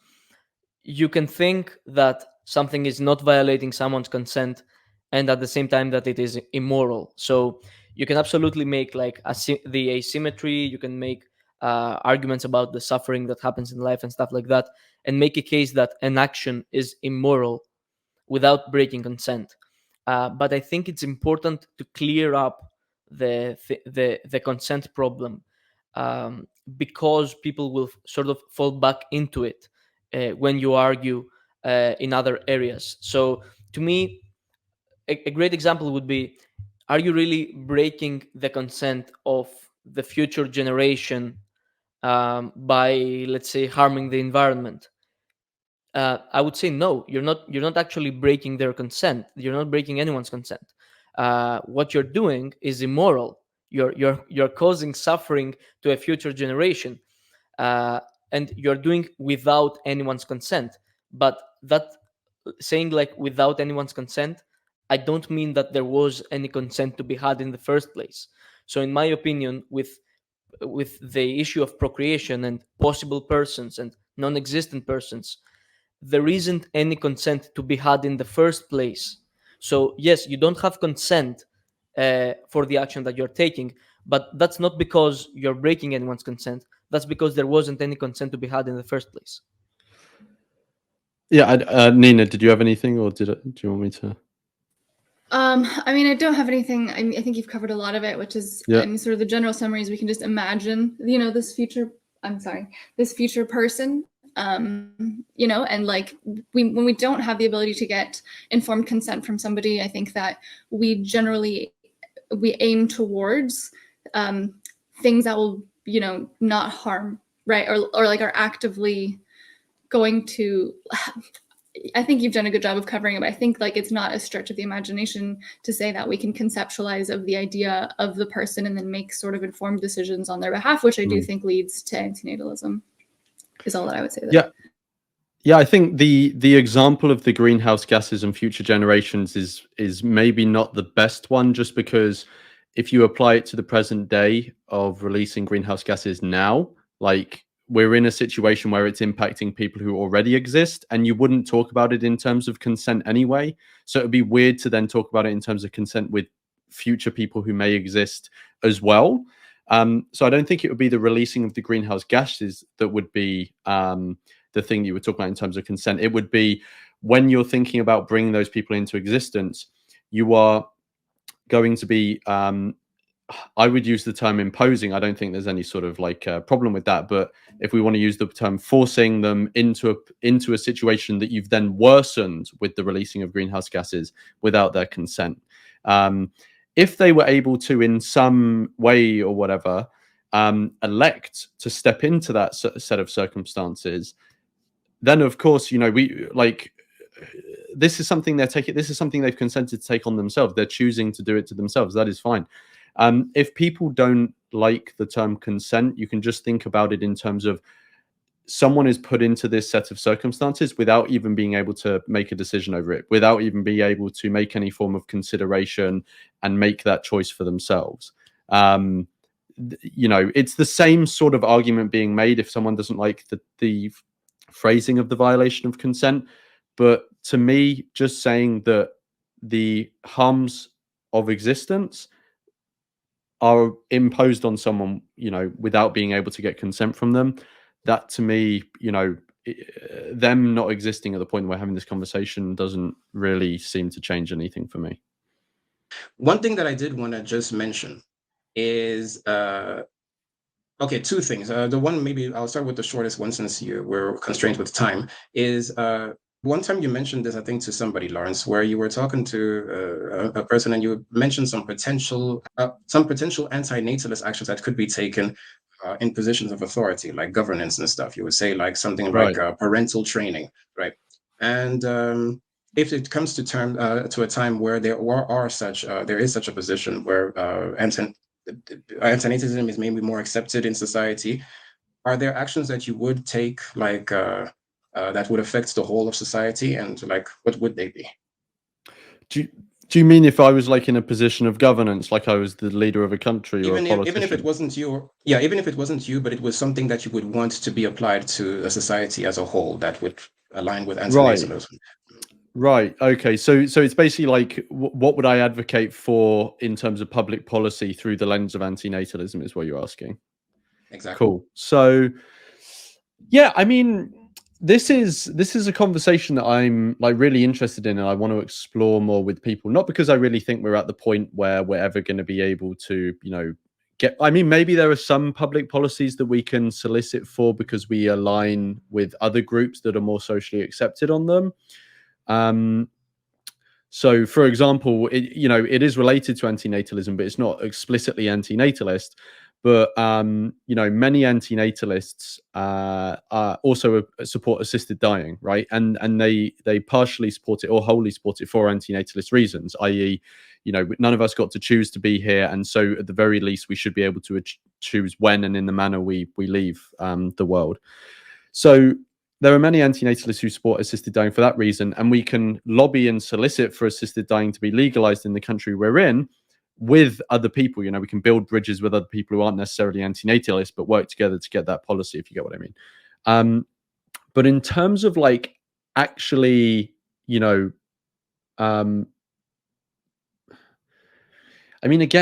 you can think that something is not violating someone's consent and at the same time that it is immoral. So you can absolutely make like the asymmetry, you can make arguments about the suffering that happens in life and stuff like that, and make a case that an action is immoral without breaking consent. But I think it's important to clear up the consent problem, because people will sort of fall back into it when you argue in other areas. So to me, a great example would be, are you really breaking the consent of the future generation by, let's say, harming the environment? I would say no. You're not actually breaking their consent. You're not breaking anyone's consent. What you're doing is immoral. You're causing suffering to a future generation, and you're doing without anyone's consent. But that, saying like without anyone's consent, I don't mean that there was any consent to be had in the first place. So in my opinion, with the issue of procreation and possible persons and non-existent persons, there isn't any consent to be had in the first place. So yes, you don't have consent for the action that you're taking, but that's not because you're breaking anyone's consent. That's because there wasn't any consent to be had in the first place. Yeah, Nina, did you have anything, or do you want me to? I mean, I don't have anything. I think you've covered a lot of it, which is, Yeah. I mean, sort of the general summary is we can just imagine, this future person, and like when we don't have the ability to get informed consent from somebody, I think that we aim towards things that will, not harm, right? Or like are actively going to, I think you've done a good job of covering it, but I think like it's not a stretch of the imagination to say that we can conceptualize of the idea of the person and then make sort of informed decisions on their behalf, which I do think leads to antinatalism, is all that I would say there. Yeah, I think the example of the greenhouse gases and future generations is maybe not the best one, just because if you apply it to the present day of releasing greenhouse gases now, like we're in a situation where it's impacting people who already exist, and you wouldn't talk about it in terms of consent anyway. So it'd be weird to then talk about it in terms of consent with future people who may exist as well. So I don't think it would be the releasing of the greenhouse gases that would be the thing you were talking about in terms of consent. It would be when you're thinking about bringing those people into existence, you are going to be, I would use the term imposing. I don't think there's any sort of like problem with that. But if we want to use the term forcing them into a situation that you've then worsened with the releasing of greenhouse gases without their consent. If they were able to, in some way or whatever, elect to step into that set of circumstances, then of course, we like, this is something this is something they've consented to take on themselves. They're choosing to do it to themselves. That is fine. If people don't like the term consent, you can just think about it in terms of someone is put into this set of circumstances without even being able to make a decision over it, without even being able to make any form of consideration and make that choice for themselves. It's the same sort of argument being made if someone doesn't like the phrasing of the violation of consent. But to me, just saying that the harms of existence are imposed on someone, without being able to get consent from them, that to me, them not existing at the point where we're having this conversation doesn't really seem to change anything for me. One thing that I did want to just mention is, two things. The one, maybe I'll start with the shortest one since we're constrained with time, is one time you mentioned this, I think, to somebody, Lawrence, where you were talking to a person and you mentioned some potential anti-natalist actions that could be taken in positions of authority, like governance and stuff. You would say like something like parental training, right? And if it comes to a time where there is such a position where anti-natalism is maybe more accepted in society, are there actions that you would take, like that would affect the whole of society, and like what would they be? Do you mean if I was like in a position of governance, like I was the leader of a country or a politician? Even if it wasn't you, even if it wasn't you, but it was something that you would want to be applied to a society as a whole that would align with anti-natalism. Right. Okay. So it's basically like, what would I advocate for in terms of public policy through the lens of anti-natalism is what you're asking. Exactly. Cool. So, yeah, I mean, this is a conversation that I'm like really interested in, and I want to explore more with people. Not because I really think we're at the point where we're ever going to be able to, maybe there are some public policies that we can solicit for because we align with other groups that are more socially accepted on them. So, for example, it is related to antinatalism, but it's not explicitly antinatalist. But many antinatalists also support assisted dying, right? And they partially support it or wholly support it for antinatalist reasons, i.e., none of us got to choose to be here, and so at the very least, we should be able to choose when and in the manner we leave the world. So there are many antinatalists who support assisted dying for that reason, and we can lobby and solicit for assisted dying to be legalized in the country we're in with other people. We can build bridges with other people who aren't necessarily antinatalists, but work together to get that policy, if you get what I mean. But in terms of like actually, again,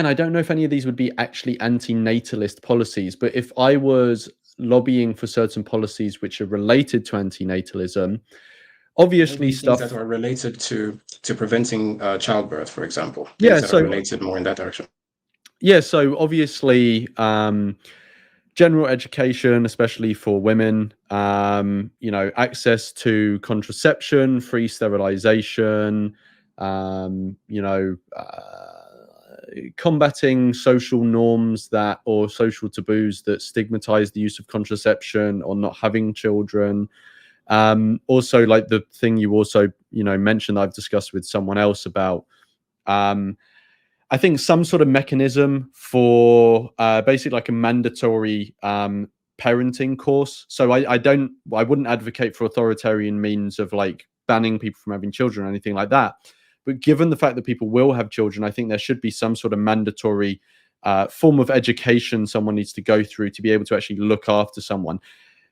I don't know if any of these would be actually antinatalist policies, but if I was lobbying for certain policies which are related to antinatalism, obviously stuff that are related to preventing childbirth, for example. Yeah, so related more in that direction. Yeah, so obviously general education, especially for women, access to contraception, free sterilization, combating social norms or social taboos that stigmatize the use of contraception or not having children. Also, like the thing you also mentioned, I've discussed with someone else about I think some sort of mechanism for basically like a mandatory parenting course. So I wouldn't advocate for authoritarian means of like banning people from having children or anything like that. But given the fact that people will have children, I think there should be some sort of mandatory form of education someone needs to go through to be able to actually look after someone.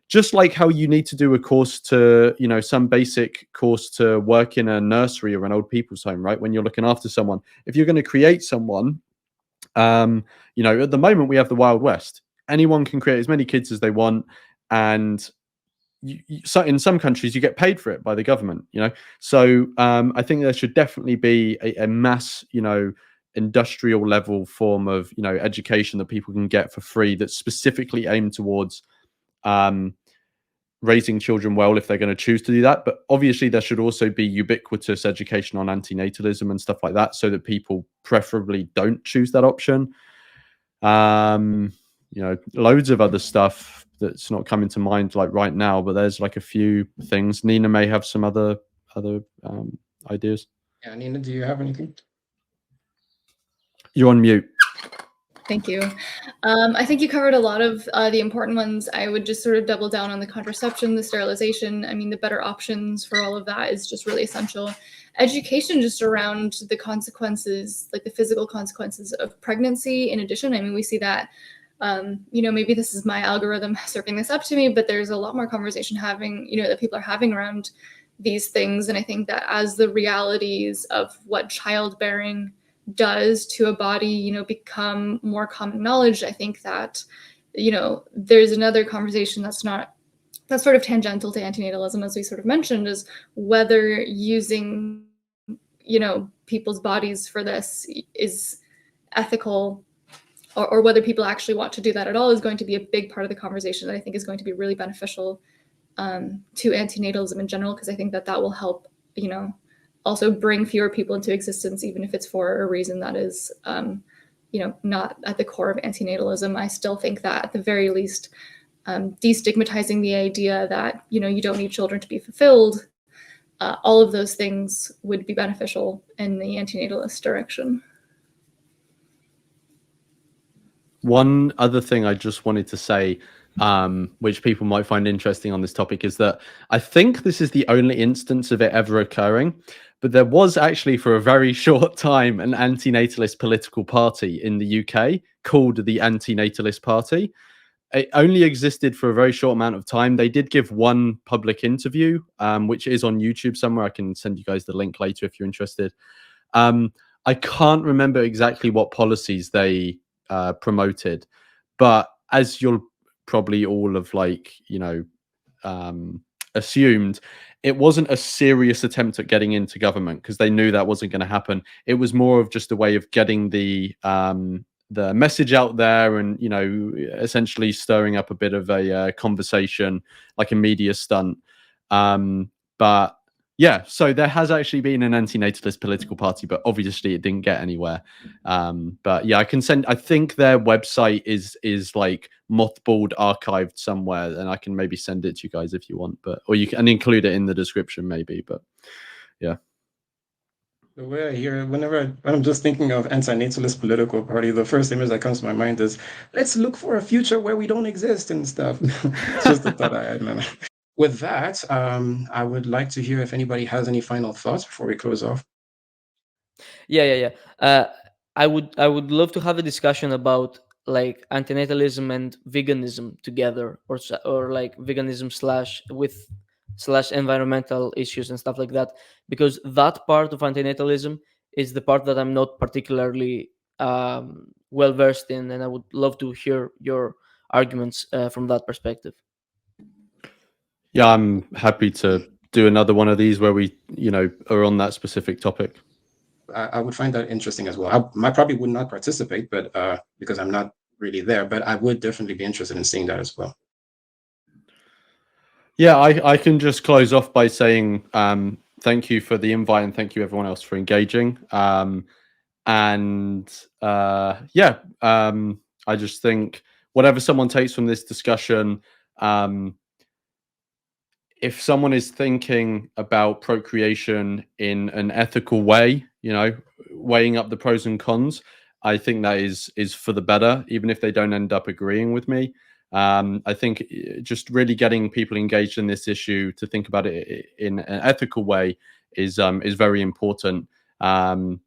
just like how you need to do a course to, you know, some basic course to work in a nursery or an old people's home, right? When you're looking after someone, if you're going to create someone, you know, at the moment we have the Wild West. Anyone can create as many kids as they want, and so in some countries you get paid for it by the government, you know. So I think there should definitely be a mass, you know, industrial level form of, you know, education that people can get for free that's specifically aimed towards raising children well if they're going to choose to do that. But obviously there should also be ubiquitous education on anti-natalism and stuff like that, so that people preferably don't choose that option. You know, loads of other stuff that's not coming to mind like right now, but there's like a few things. Nina may have some other ideas. Yeah, Nina, do you have anything? You're on mute. Thank you. I think you covered a lot of the important ones. I would just sort of double down on the contraception, the sterilization. I mean, the better options for all of that is just really essential. Education just around the consequences, like the physical consequences of pregnancy. In addition, I mean, we see that, you know, maybe this is my algorithm serving this up to me, but there's a lot more conversation that people are having around these things. And I think that as the realities of what childbearing does to a body, you know, become more common knowledge, I think that, you know, there's another conversation that's sort of tangential to antinatalism, as we sort of mentioned, is whether using, you know, people's bodies for this is ethical, or whether people actually want to do that at all is going to be a big part of the conversation that I think is going to be really beneficial to antinatalism in general, because I think that will help, you know, also bring fewer people into existence, even if it's for a reason that is, you know, not at the core of antinatalism. I still think that at the very least, destigmatizing the idea that, you know, you don't need children to be fulfilled, all of those things would be beneficial in the antinatalist direction. One other thing I just wanted to say, which people might find interesting on this topic, is that I think this is the only instance of it ever occurring, but there was actually for a very short time an anti-natalist political party in the UK called the Anti-Natalist Party. It only existed for a very short amount of time. They did give one public interview, which is on YouTube somewhere. I can send you guys the link later if you're interested. I can't remember exactly what policies they promoted, but as you'll probably all have, like, you know, assumed, it wasn't a serious attempt at getting into government, because they knew that wasn't going to happen. It was more of just a way of getting the message out there, and, you know, essentially stirring up a bit of a conversation, like a media stunt. But yeah, so there has actually been an anti-natalist political party, but obviously it didn't get anywhere. But yeah, I think their website is like mothballed, archived somewhere, and I can maybe send it to you guys if you want, or you can include it in the description maybe, but yeah. The way I hear it, when I'm just thinking of anti-natalist political party, the first image that comes to my mind is, let's look for a future where we don't exist and stuff. It's just the thought I had, man. With that, I would like to hear if anybody has any final thoughts before we close off. Yeah. I would love to have a discussion about like antinatalism and veganism together, or like veganism slash environmental issues and stuff like that, because that part of antinatalism is the part that I'm not particularly well versed in, and I would love to hear your arguments from that perspective. Yeah, I'm happy to do another one of these where we, you know, are on that specific topic. I would find that interesting as well. I probably would not participate, but because I'm not really there, but I would definitely be interested in seeing that as well. Yeah, I can just close off by saying thank you for the invite, and thank you everyone else for engaging. I just think whatever someone takes from this discussion, if someone is thinking about procreation in an ethical way, you know, weighing up the pros and cons, I think that is for the better, even if they don't end up agreeing with me. I think just really getting people engaged in this issue to think about it in an ethical way is very important. And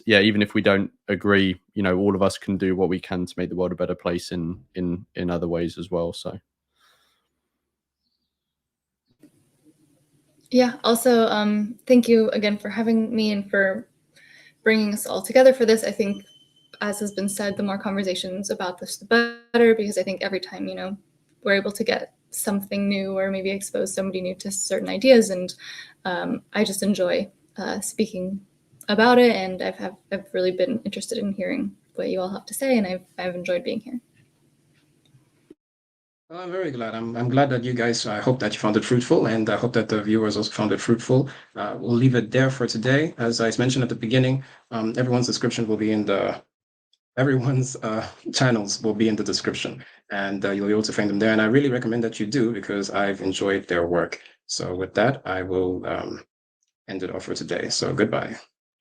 yeah, even if we don't agree, you know, all of us can do what we can to make the world a better place in other ways as well. So Yeah, also, thank you again for having me and for bringing us all together for this. I think, as has been said, the more conversations about this, the better, because I think every time, we're able to get something new or maybe expose somebody new to certain ideas. And I just enjoy speaking about it. And I've really been interested in hearing what you all have to say. And I've enjoyed being here. Well, I'm very glad. I'm glad that you guys, I hope that you found it fruitful, and I hope that the viewers also found it fruitful. We'll leave it there for today. As I mentioned at the beginning, everyone's description will be in everyone's channels will be in the description, and you'll be able to find them there. And I really recommend that you do, because I've enjoyed their work. So with that, I will end it off for today. So goodbye.